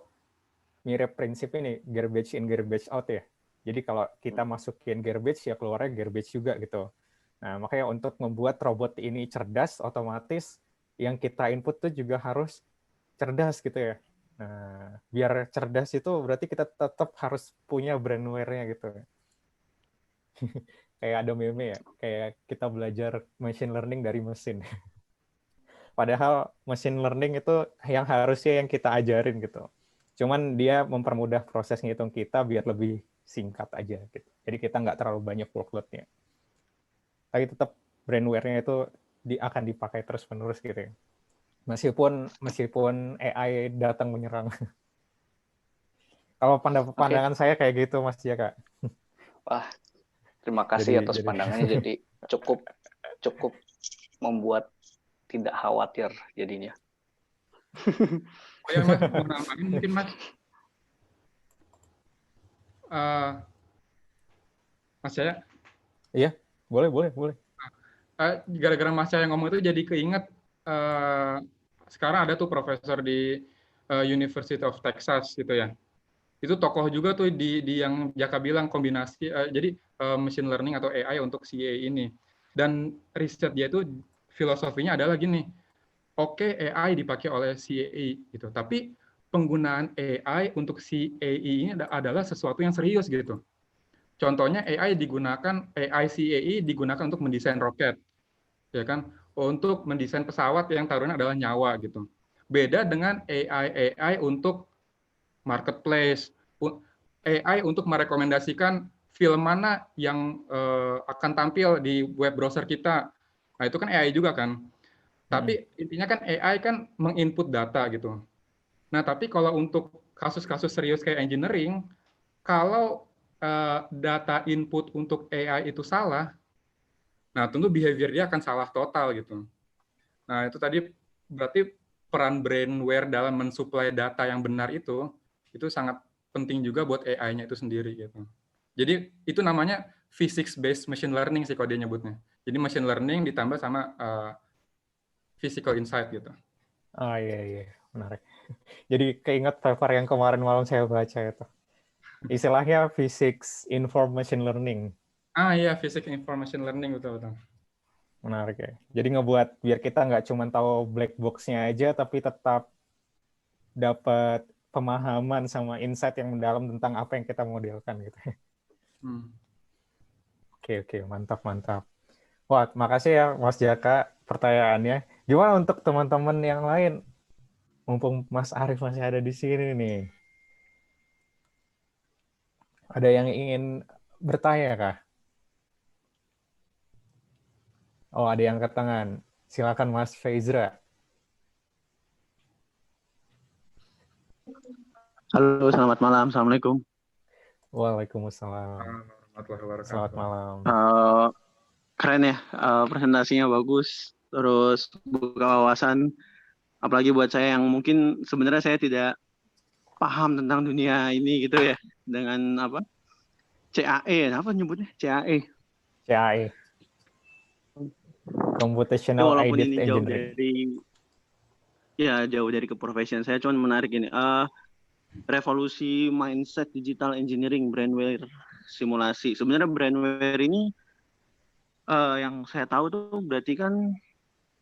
Speaker 4: mirip prinsip ini garbage in garbage out ya. Jadi kalau kita masukin garbage ya keluarnya garbage juga gitu. Nah, makanya untuk membuat robot ini cerdas otomatis yang kita input tuh juga harus cerdas gitu ya. Nah, biar cerdas itu berarti kita tetap harus punya brandware-nya gitu. Kayak ada meme ya, kayak kita belajar machine learning dari mesin. Padahal machine learning itu yang harusnya yang kita ajarin gitu. Cuman dia mempermudah proses ngitung kita biar lebih singkat aja gitu. Jadi kita nggak terlalu banyak workload-nya. Tapi tetap brandware-nya itu akan dipakai terus-menerus gitu ya. Meskipun AI datang menyerang. Kalau pandangan saya kayak gitu Mas Jaka.
Speaker 9: Wah, terima kasih atas pandangannya. Jadi cukup membuat tidak khawatir jadinya.
Speaker 5: Oh ya Mas, mau nambahin mungkin Mas. Mas Jaya?
Speaker 4: Iya, boleh.
Speaker 5: Gara-gara Mas Jaya ngomong itu jadi keinget sekarang ada tuh profesor di University of Texas gitu ya. Itu tokoh juga tuh di yang Jaka bilang kombinasi jadi machine learning atau AI untuk CA ini. Dan riset dia itu filosofinya adalah gini. Oke, AI dipakai oleh CAE gitu, tapi penggunaan AI untuk CAE ini adalah sesuatu yang serius gitu. Contohnya AI CAE digunakan untuk mendesain roket. Ya kan? Untuk mendesain pesawat yang taruhannya adalah nyawa gitu. Beda dengan AI untuk marketplace, AI untuk merekomendasikan film mana yang akan tampil di web browser kita. Nah, itu kan AI juga kan. Tapi intinya kan AI kan menginput data gitu. Nah, tapi kalau untuk kasus-kasus serius kayak engineering, kalau data input untuk AI itu salah, nah tentu behavior dia akan salah total gitu. Nah, itu tadi berarti peran brainware dalam mensuplai data yang benar itu sangat penting juga buat AI-nya itu sendiri gitu. Jadi itu namanya physics-based machine learning sih kalau dia nyebutnya. Jadi machine learning ditambah sama physical insight gitu.
Speaker 4: Oh iya, menarik. Jadi keinget paper yang kemarin malam saya baca itu. Istilahnya physics informed machine learning.
Speaker 5: Iya, physics information learning betul.
Speaker 4: Menarik ya. Jadi ngebuat biar kita nggak cuma tahu black box-nya aja, tapi tetap dapat pemahaman sama insight yang mendalam tentang apa yang kita modelkan gitu. Oke, mantap. Wah, makasih ya Mas Jaka pertanyaannya. Gimana untuk teman-teman yang lain? Mumpung Mas Arif masih ada di sini nih. Ada yang ingin bertanya kah? Oh, ada yang angkat tangan. Silakan Mas Faizra.
Speaker 10: Halo, selamat malam. Assalamualaikum.
Speaker 4: Waalaikumsalam. Selamat malam.
Speaker 10: Keren ya, presentasinya bagus. Terus buka wawasan, apalagi buat saya yang mungkin sebenarnya saya tidak paham tentang dunia ini gitu ya. Dengan apa? CAE, apa nyebutnya? CAE.
Speaker 4: Computational
Speaker 10: Walaupun
Speaker 4: Aided
Speaker 10: ini jauh
Speaker 4: Engineering.
Speaker 10: jauh dari keprofesian saya, cuman menarik ini. Revolusi mindset digital engineering, brainware simulasi. Sebenarnya brainware ini yang saya tahu tuh berarti kan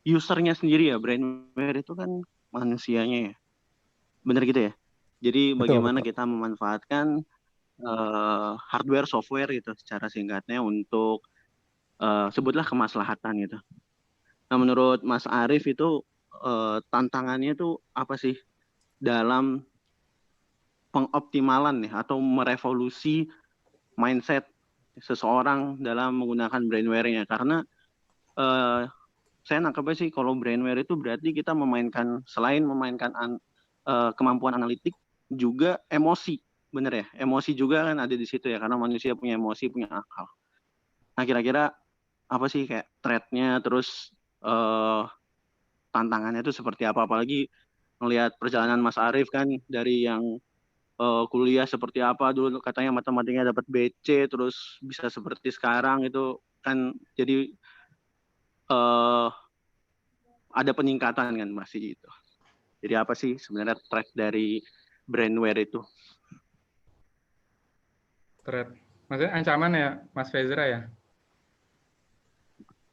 Speaker 10: usernya sendiri ya, brainware itu kan manusianya ya. Bener gitu ya? Jadi
Speaker 4: Betul,
Speaker 10: bagaimana
Speaker 4: betul.
Speaker 10: kita memanfaatkan hardware, software gitu secara singkatnya untuk sebutlah kemaslahatan gitu. Nah, menurut Mas Arief itu tantangannya itu apa sih dalam pengoptimalan nih atau merevolusi mindset seseorang dalam menggunakan brainware-nya? Karena saya nangkepnya sih kalau brainware itu berarti kita selain memainkan kemampuan analitik juga emosi, bener ya? Emosi juga kan ada di situ ya, karena manusia punya emosi, punya akal. Nah, kira-kira apa sih kayak threat-nya, terus tantangannya itu seperti apa? Apalagi melihat perjalanan Mas Arief kan dari yang kuliah seperti apa dulu, katanya matematikanya dapat BC, terus bisa seperti sekarang itu kan, jadi ada peningkatan kan masih itu. Jadi apa sih sebenarnya threat dari brainware itu?
Speaker 5: Threat. Maksudnya ancaman ya, Mas Fezra ya?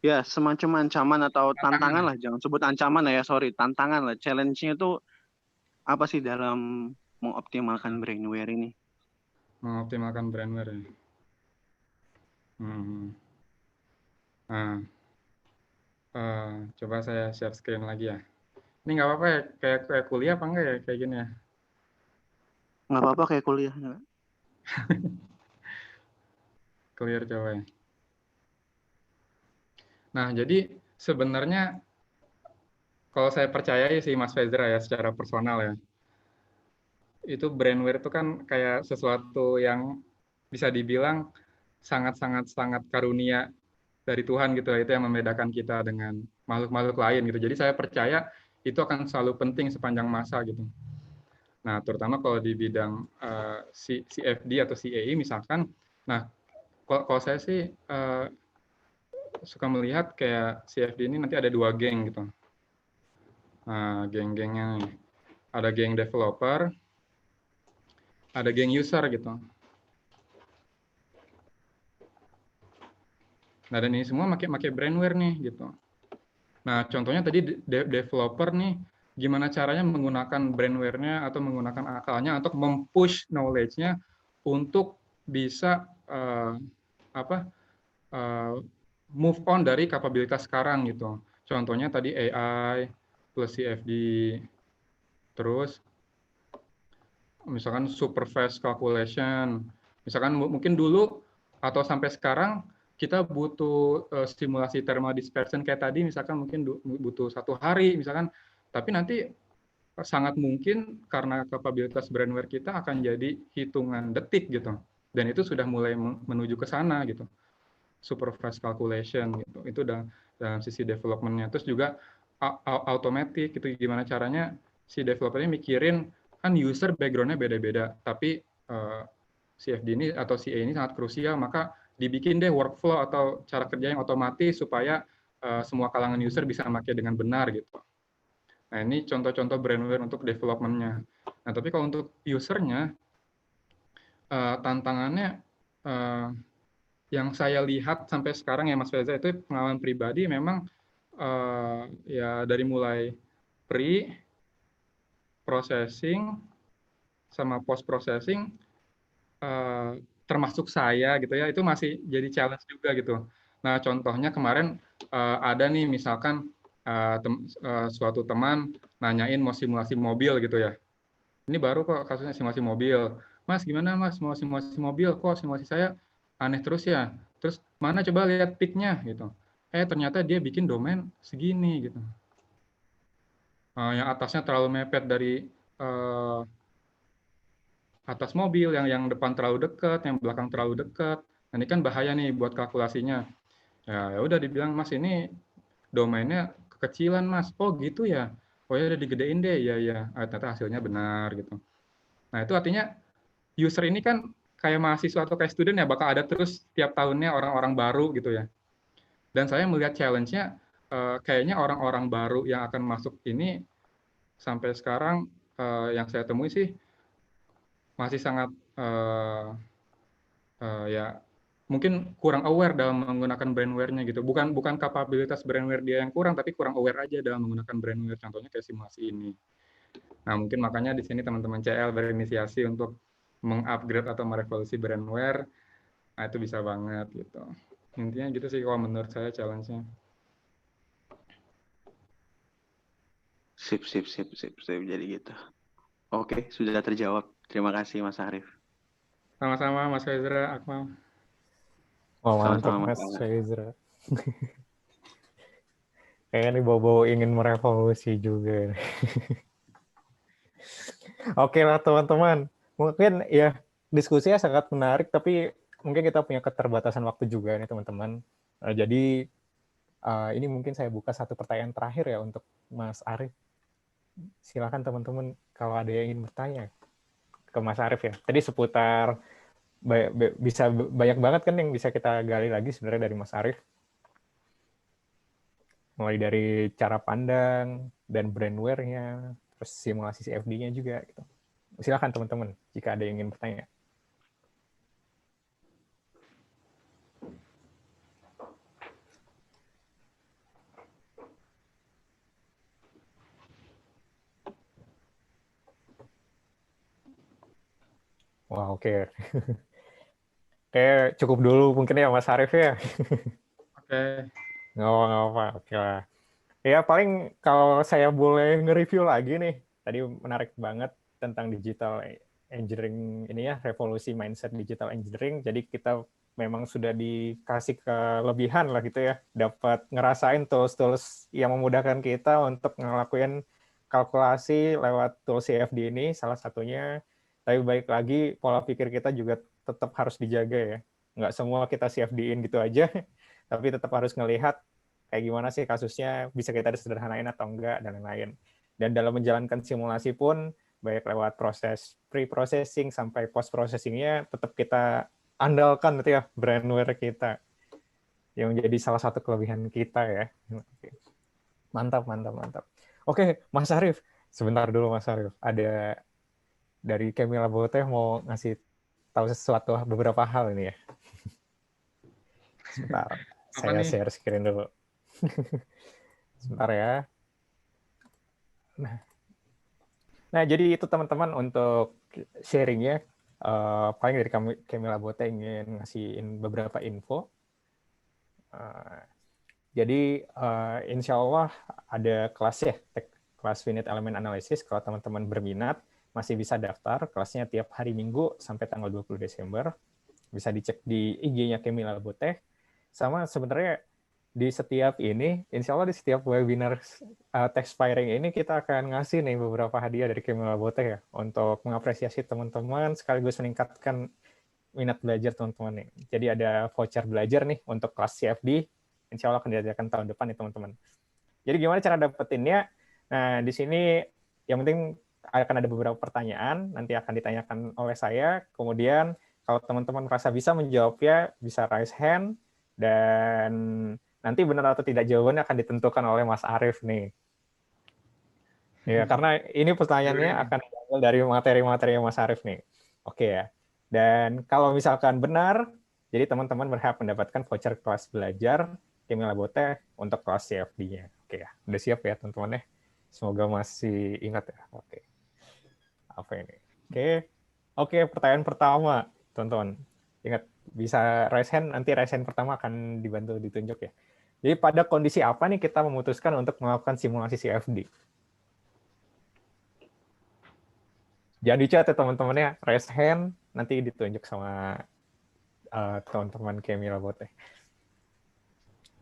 Speaker 10: Ya, semacam ancaman atau tantangan
Speaker 5: Tantangan.
Speaker 10: lah, jangan sebut ancaman ya, sorry, tantangan lah. Challenge-nya itu apa sih dalam mengoptimalkan brainware ini?
Speaker 5: Mengoptimalkan brainware ya. Nah, coba saya share screen lagi ya. Ini nggak apa-apa ya, kayak kuliah apa enggak ya, kayak gini ya?
Speaker 10: Nggak apa-apa kayak kuliah.
Speaker 5: Clear coba ya. Nah, jadi sebenarnya kalau saya percaya sih Mas Fezra ya, secara personal ya, itu brainware itu kan kayak sesuatu yang bisa dibilang sangat karunia dari Tuhan gitu ya, itu yang membedakan kita dengan makhluk-makhluk lain gitu. Jadi saya percaya itu akan selalu penting sepanjang masa gitu. Nah, terutama kalau di bidang CFD atau CAE misalkan, nah kalau saya sih suka melihat kayak CFD ini nanti ada 2 geng gitu. Nah, geng-gengnya nih. Ada geng developer, ada geng user gitu. Nah, dan ini semua pakai brainware nih gitu. Nah, contohnya tadi developer nih, gimana caranya menggunakan brainware-nya atau menggunakan akalnya untuk mempush knowledge-nya untuk bisa move on dari kapabilitas sekarang gitu. Contohnya tadi AI plus CFD, terus misalkan super fast calculation. Misalkan mungkin dulu atau sampai sekarang kita butuh stimulasi thermal dispersion kayak tadi, misalkan mungkin butuh 1 hari, misalkan. Tapi nanti sangat mungkin karena kapabilitas brainware kita akan jadi hitungan detik gitu. Dan itu sudah mulai menuju ke sana gitu. Super fast calculation gitu. Itu dalam sisi development-nya. Terus juga automatic gitu, gimana caranya si developer-nya mikirin, kan user background-nya beda-beda, tapi CFD ini atau CA ini sangat krusial, maka dibikin deh workflow atau cara kerja yang otomatis supaya semua kalangan user bisa memakai dengan benar gitu. Nah, ini contoh-contoh brainware untuk development-nya. Nah, tapi kalau untuk user-nya, tantangannya yang saya lihat sampai sekarang ya Mas Reza, itu pengalaman pribadi memang ya dari mulai pre-processing sama post-processing, termasuk saya gitu ya, itu masih jadi challenge juga gitu. Nah, contohnya kemarin ada nih misalkan suatu teman nanyain mau simulasi mobil gitu ya. Ini baru kok kasusnya simulasi mobil. Mas, gimana Mas mau simulasi mobil? Kok simulasi saya aneh terus ya? Terus mana coba lihat peak-nya gitu. Ternyata dia bikin domain segini gitu. Yang atasnya terlalu mepet dari atas mobil, yang depan terlalu dekat, yang belakang terlalu dekat. Nah, ini kan bahaya nih buat kalkulasinya. Ya udah dibilang, Mas ini domainnya kekecilan Mas. Oh gitu ya. Oh ya udah digedein deh. Ya. Ternyata hasilnya benar gitu. Nah, itu artinya user ini kan kayak mahasiswa atau kayak student ya, bakal ada terus tiap tahunnya orang-orang baru gitu ya. Dan saya melihat challenge-nya kayaknya orang-orang baru yang akan masuk ini sampai sekarang yang saya temui sih masih sangat ya mungkin kurang aware dalam menggunakan brandware-nya gitu. Bukan kapabilitas brandware dia yang kurang, tapi kurang aware aja dalam menggunakan brandware. Contohnya kayak simulasi ini. Nah, mungkin makanya di sini teman-teman CL berinisiasi untuk mengupgrade atau merevolusi brandware. Nah, itu bisa banget gitu. Intinya gitu sih kalau menurut saya challenge-nya.
Speaker 10: Sip. Jadi gitu. Oke, sudah terjawab. Terima kasih Mas Arif.
Speaker 5: Sama-sama Mas Fezra, Akmal.
Speaker 4: Wah, mantap
Speaker 10: Sama-sama,
Speaker 4: Mas
Speaker 10: Mas.
Speaker 4: Fezra. Kayaknya nih bawa ingin merevolusi juga. Oke lah teman-teman. Mungkin ya diskusinya sangat menarik, tapi mungkin kita punya keterbatasan waktu juga nih teman-teman. Jadi ini mungkin saya buka satu pertanyaan terakhir ya untuk Mas Arif. Silakan teman-teman kalau ada yang ingin bertanya ke Mas Arif ya. Tadi seputar bisa banyak banget kan yang bisa kita gali lagi sebenarnya dari Mas Arif. Mulai dari cara pandang dan brandware-nya, terus simulasi CFD-nya juga gitu. Silakan teman-teman jika ada yang ingin bertanya. Wah, oke. Kayak cukup dulu mungkin ya Mas Arif ya.
Speaker 5: Oke.
Speaker 4: Nggak apa-apa, oke lah. Ya paling kalau saya boleh nge-review lagi nih, tadi menarik banget tentang digital engineering ini ya, revolusi mindset digital engineering. Jadi kita memang sudah dikasih kelebihan lah gitu ya, dapat ngerasain tools-tools yang memudahkan kita untuk ngelakuin kalkulasi lewat tools CFD ini, salah satunya. Tapi baik lagi, pola pikir kita juga tetap harus dijaga ya. Nggak semua kita CFD-in gitu aja, tapi tetap harus ngelihat kayak gimana sih kasusnya, bisa kita disederhanain atau enggak, dan lain-lain. Dan dalam menjalankan simulasi pun, baik lewat proses pre-processing sampai post-processing-nya, tetap kita andalkan gitu ya, brandware kita. Yang menjadi salah satu kelebihan kita ya. Mantap. Oke, Mas Arif. Sebentar dulu Mas Arif. Ada dari Camilla Bote mau ngasih tahu sesuatu, beberapa hal ini ya. Sebentar. Saya share screen dulu. Sebentar ya. Nah, jadi itu teman-teman untuk sharingnya. Paling dari Camilla Bote ingin ngasihin beberapa info. Jadi insya Allah ada kelas ya, kelas Finite Element Analysis. Kalau teman-teman berminat, masih bisa daftar. Kelasnya tiap hari Minggu sampai tanggal 20 Desember. Bisa dicek di IG-nya Camilla Bote. Sama sebenarnya di setiap ini, insya Allah di setiap webinar Techspiring ini kita akan ngasih nih beberapa hadiah dari Camilla Bote ya, untuk mengapresiasi teman-teman sekaligus meningkatkan minat belajar teman-teman nih. Jadi ada voucher belajar nih untuk kelas CFD, insya Allah akan diadakan tahun depan nih teman-teman. Jadi gimana cara dapetinnya? Nah di sini yang penting akan ada beberapa pertanyaan, nanti akan ditanyakan oleh saya, kemudian kalau teman-teman merasa bisa menjawabnya, bisa raise hand, dan nanti benar atau tidak jawabannya akan ditentukan oleh Mas Arif nih. Ya, karena ini pertanyaannya akan diambil dari materi-materi Mas Arif nih. Oke ya. Dan kalau misalkan benar, jadi teman-teman berhak mendapatkan voucher kelas belajar Camilla Bote untuk kelas CFD-nya. Oke ya. Udah siap ya teman-teman ya? Semoga masih ingat ya. Oke. Apa ini? Oke, pertanyaan pertama, teman-teman. Ingat, bisa raise hand, nanti raise hand pertama akan dibantu ditunjuk ya. Jadi pada kondisi apa nih kita memutuskan untuk melakukan simulasi CFD? Jangan dicat ya teman-temannya, raise hand, nanti ditunjuk sama teman-teman Camilla Bote.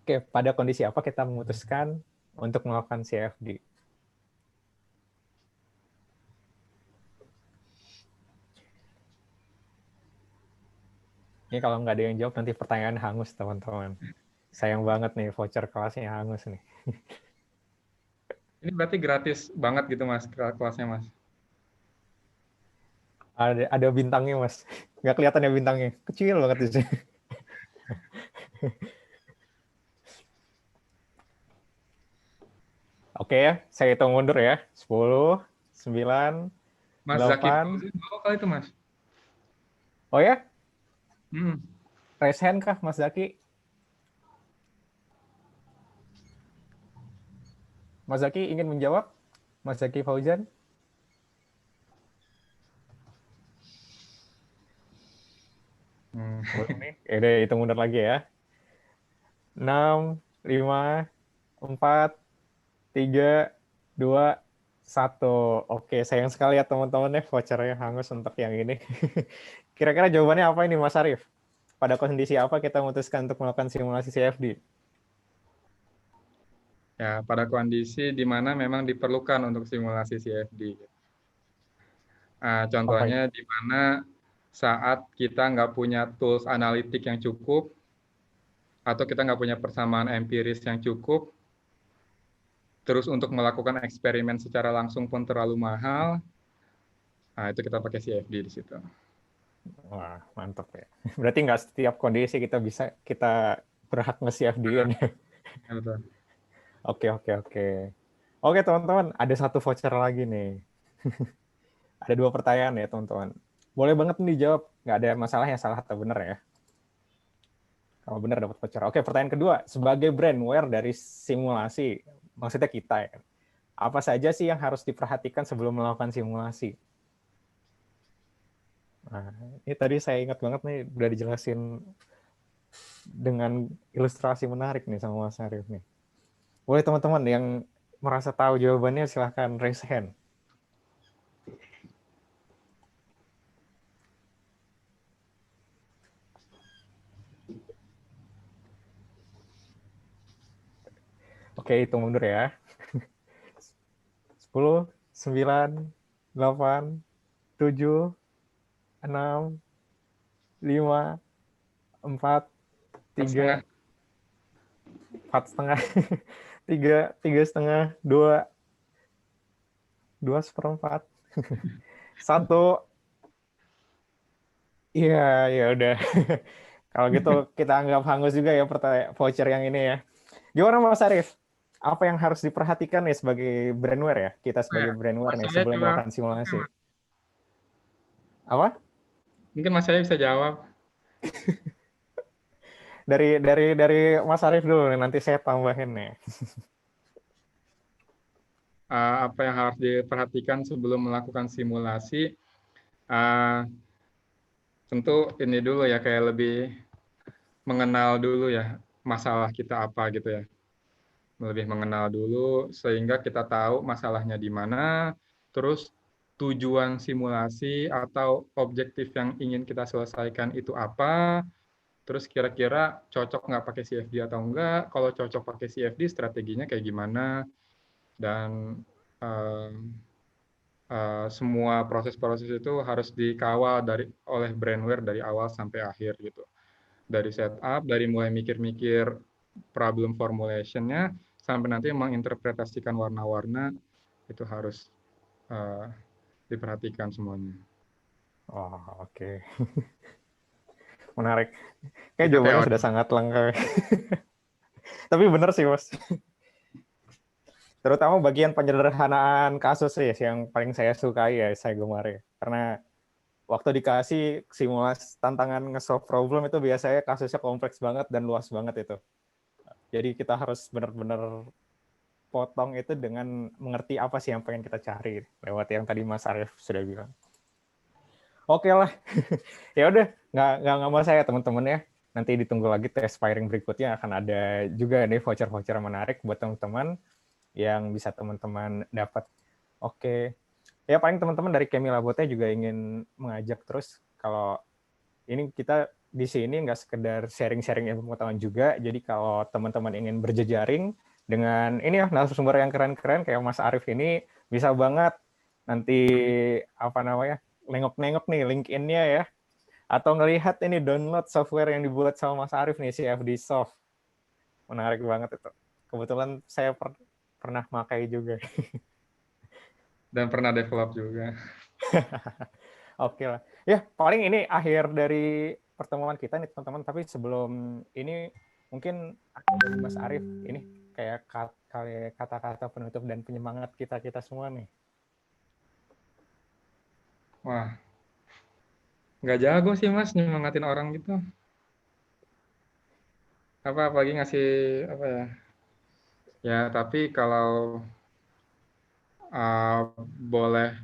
Speaker 4: Oke, pada kondisi apa kita memutuskan untuk melakukan CFD? Ini kalau nggak ada yang jawab, nanti pertanyaan hangus, teman-teman. Sayang banget nih, voucher kelasnya hangus nih.
Speaker 5: Ini berarti gratis banget gitu, Mas, kelasnya, Mas?
Speaker 4: Ada bintangnya, Mas. Nggak kelihatan ya bintangnya. Kecil banget di sini. Oke ya, saya hitung mundur ya. 10, 9,
Speaker 5: Mas
Speaker 4: 8.
Speaker 5: Zaki, bawa kali itu, Mas.
Speaker 4: Oh ya? raise hand kah, Mas Zaki? Mas Zaki ingin menjawab? Mas Zaki Fauzan? Belum nih. Udah hitung mundur lagi ya. 6, 5, 4, 3, 2, 1. Oke, sayang sekali ya teman-teman ya, vouchernya hangus untuk yang ini. Kira-kira jawabannya apa ini Mas Arief? Pada kondisi apa kita memutuskan untuk melakukan simulasi CFD?
Speaker 5: Ya, pada kondisi di mana memang diperlukan untuk simulasi CFD. Contohnya di mana saat kita nggak punya tools analitik yang cukup, atau kita nggak punya persamaan empiris yang cukup, terus untuk melakukan eksperimen secara langsung pun terlalu mahal, itu kita pakai CFD di situ.
Speaker 4: Wah, mantap ya. Berarti nggak setiap kondisi kita berhak nge-CFD-in.
Speaker 5: Ya, betul.
Speaker 4: Oke, teman-teman, ada satu voucher lagi nih. Ada 2 pertanyaan ya, teman-teman. Boleh banget nih dijawab, nggak ada masalah yang salah atau benar ya. Kalau benar dapat voucher. Oke, pertanyaan kedua, sebagai brainware dari simulasi, maksudnya kita ya, apa saja sih yang harus diperhatikan sebelum melakukan simulasi? Nah, ini tadi saya ingat banget nih, udah dijelasin dengan ilustrasi menarik nih sama Mas Arief nih. Boleh teman-teman yang merasa tahu jawabannya silahkan raise hand. Oke, hitung mundur ya. 10, 9, 8, 7, 6, 5, 4, 3, 4,5, 3,5, 2, 2/4, 1. Iya, ya udah. Kalau gitu kita anggap hangus juga ya voucher yang ini ya. Gimana Mas Arief? Apa yang harus diperhatikan nih sebagai brainware ya? Kita sebagai brainware nih sebelum melakukan simulasi. Apa?
Speaker 5: Mungkin Mas Arief bisa jawab.
Speaker 4: Dari Mas Arief dulu nih, nanti saya tambahin nih.
Speaker 5: Apa yang harus diperhatikan sebelum melakukan simulasi? Tentu ini dulu ya, kayak lebih mengenal dulu ya masalah kita apa gitu ya. Lebih mengenal dulu sehingga kita tahu masalahnya di mana, terus tujuan simulasi atau objektif yang ingin kita selesaikan itu apa, terus kira-kira cocok nggak pakai CFD atau enggak, kalau cocok pakai CFD strateginya kayak gimana, dan semua proses-proses itu harus dikawal oleh brainware dari awal sampai akhir gitu. Dari setup, dari mulai mikir-mikir problem formulation-nya, sampai nanti menginterpretasikan warna-warna, itu harus diperhatikan semuanya.
Speaker 4: Oh, oke. Menarik. Kayak jawabannya sudah sangat lengkap. Tapi benar sih, Mas. Terutama bagian penyederhanaan kasus sih yang paling saya sukai ya, saya gemari. Karena waktu dikasih simulasi tantangan nge-solve problem itu biasanya kasusnya kompleks banget dan luas banget itu. Jadi kita harus benar-benar potong itu dengan mengerti apa sih yang pengen kita cari lewat yang tadi Mas Arief sudah bilang. Oke lah, ya udah nggak mau saya teman-teman ya. Nanti ditunggu lagi tes firing berikutnya akan ada juga nih voucher-voucher menarik buat teman-teman yang bisa teman-teman dapat. Oke, ya paling teman-teman dari Kemi Labotnya juga ingin mengajak terus kalau ini kita di sini nggak sekedar sharing-sharing ilmu pengetahuan juga. Jadi kalau teman-teman ingin berjejaring dengan ini ya narasumber yang keren-keren kayak Mas Arief ini bisa banget nanti nengok-nengok nih LinkedIn-nya ya, atau ngelihat ini download software yang dibuat sama Mas Arief nih, CFD Soft. Menarik banget itu. Kebetulan saya pernah pakai juga.
Speaker 5: Dan pernah develop juga.
Speaker 4: Oke lah. Ya, paling ini akhir dari pertemuan kita nih teman-teman, tapi sebelum ini mungkin ada dari Mas Arief ini kayak kata-kata penutup dan penyemangat kita semua nih.
Speaker 5: Wah, nggak jago sih Mas nyemangatin orang gitu. apalagi ngasih apa ya? Ya, tapi kalau boleh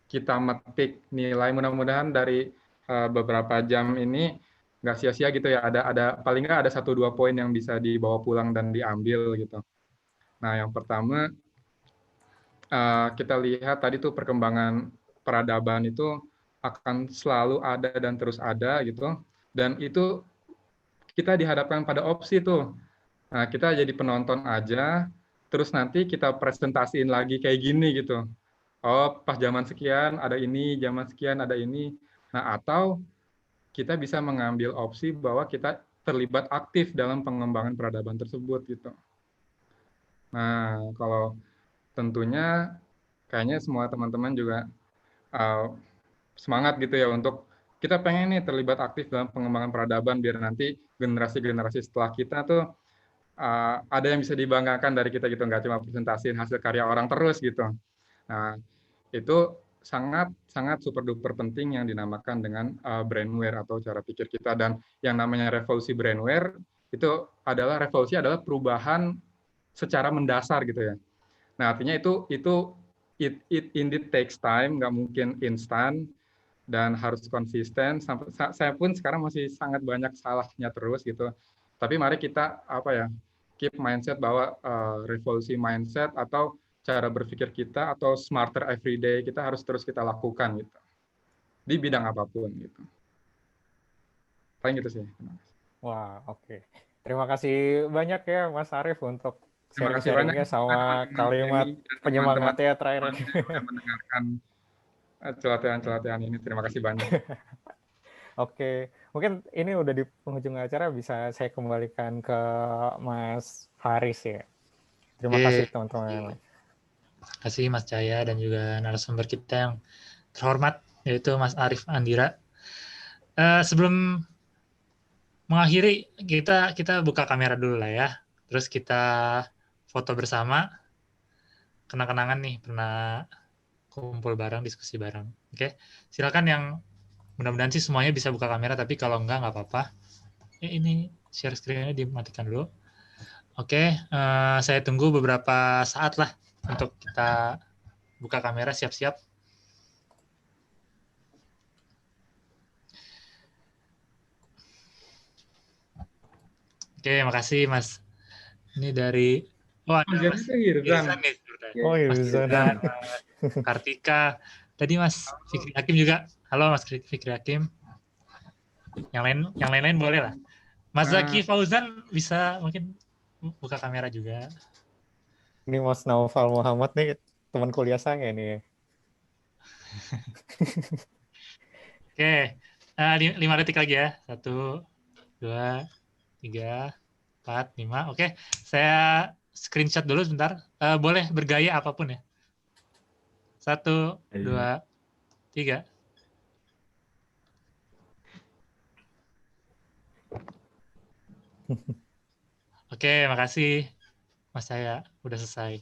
Speaker 5: kita metik nilai, mudah-mudahan dari beberapa jam ini nggak sia-sia gitu ya. Ada paling nggak ada 1-2 poin yang bisa dibawa pulang dan diambil gitu. Nah, yang pertama kita lihat tadi tuh perkembangan peradaban itu akan selalu ada dan terus ada gitu. Dan itu kita dihadapkan pada opsi tuh. Nah, kita jadi penonton aja, terus nanti kita presentasiin lagi kayak gini gitu. Oh, pas zaman sekian ada ini, zaman sekian ada ini. Nah, atau kita bisa mengambil opsi bahwa kita terlibat aktif dalam pengembangan peradaban tersebut gitu. Nah, kalau tentunya kayaknya semua teman-teman juga semangat gitu ya untuk kita pengen nih terlibat aktif dalam pengembangan peradaban biar nanti generasi-generasi setelah kita tuh ada yang bisa dibanggakan dari kita gitu, nggak cuma presentasiin hasil karya orang terus gitu. Nah, itu sangat super duper penting yang dinamakan dengan brainware atau cara pikir kita. Dan yang namanya revolusi brainware itu adalah perubahan secara mendasar gitu ya. Nah, artinya it indeed takes time, nggak mungkin instan dan harus konsisten. Sampai saya pun sekarang masih sangat banyak salahnya terus gitu. Tapi mari kita keep mindset bahwa revolusi mindset atau cara berpikir kita atau smarter everyday kita harus terus kita lakukan gitu di bidang apapun gitu. Paling gitu sih.
Speaker 4: Wah, oke. Terima kasih banyak ya Mas Arief untuk sharing-sharingnya sama kalimat penyemangatnya terakhir.
Speaker 5: Mendengarkan celotehan-celotehan ini. Terima kasih banyak.
Speaker 4: Oke, mungkin ini udah di penghujung acara, bisa saya kembalikan ke Mas Haris ya. Terima kasih teman-teman.
Speaker 3: Terima kasih Mas Cahya dan juga narasumber kita yang terhormat, yaitu Mas Arief Andira. Sebelum mengakhiri, kita buka kamera dulu lah ya. Terus kita foto bersama, kenang-kenangan nih, pernah kumpul bareng, diskusi bareng. Oke, silakan yang mudah-mudahan sih semuanya bisa buka kamera, tapi kalau enggak apa-apa. Ini share screen-nya dimatikan dulu. Oke, saya tunggu beberapa saat lah untuk kita buka kamera, siap-siap. Oke, makasih Mas. Ini dari Mas Irzan nih.
Speaker 4: Irzan.
Speaker 3: Kartika. Tadi Mas Fikri Hakim juga. Halo Mas Fikri Hakim. Yang lain-lain boleh lah. Mas Zaki Fauzan bisa mungkin buka kamera juga.
Speaker 4: Ini Mas Naufal Muhammad nih, teman kuliah saya nih.
Speaker 3: Oke, 5 detik lagi ya. 1, 2, 3, 4, 5. Oke, saya screenshot dulu sebentar. Boleh bergaya apapun ya. 1, 2, 3. Oke, makasih Mas saya udah selesai.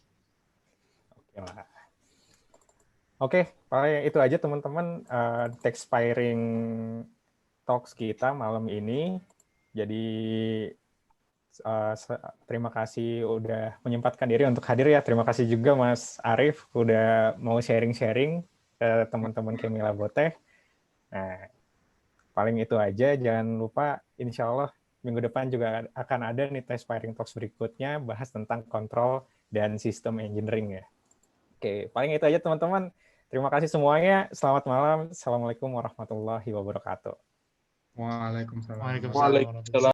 Speaker 4: Oke, paling itu aja teman-teman Techspiring Talks kita malam ini. Jadi terima kasih udah menyempatkan diri untuk hadir ya. Terima kasih juga Mas Arief udah mau sharing-sharing ke teman-teman Kemila Boteh. Nah, paling itu aja. Jangan lupa insya Allah minggu depan juga akan ada nih Techspiring Talks berikutnya, bahas tentang kontrol dan sistem engineering ya. Oke, paling itu aja teman-teman. Terima kasih semuanya. Selamat malam. Assalamualaikum warahmatullahi wabarakatuh.
Speaker 5: Waalaikumsalam.
Speaker 3: Waalaikumsalam.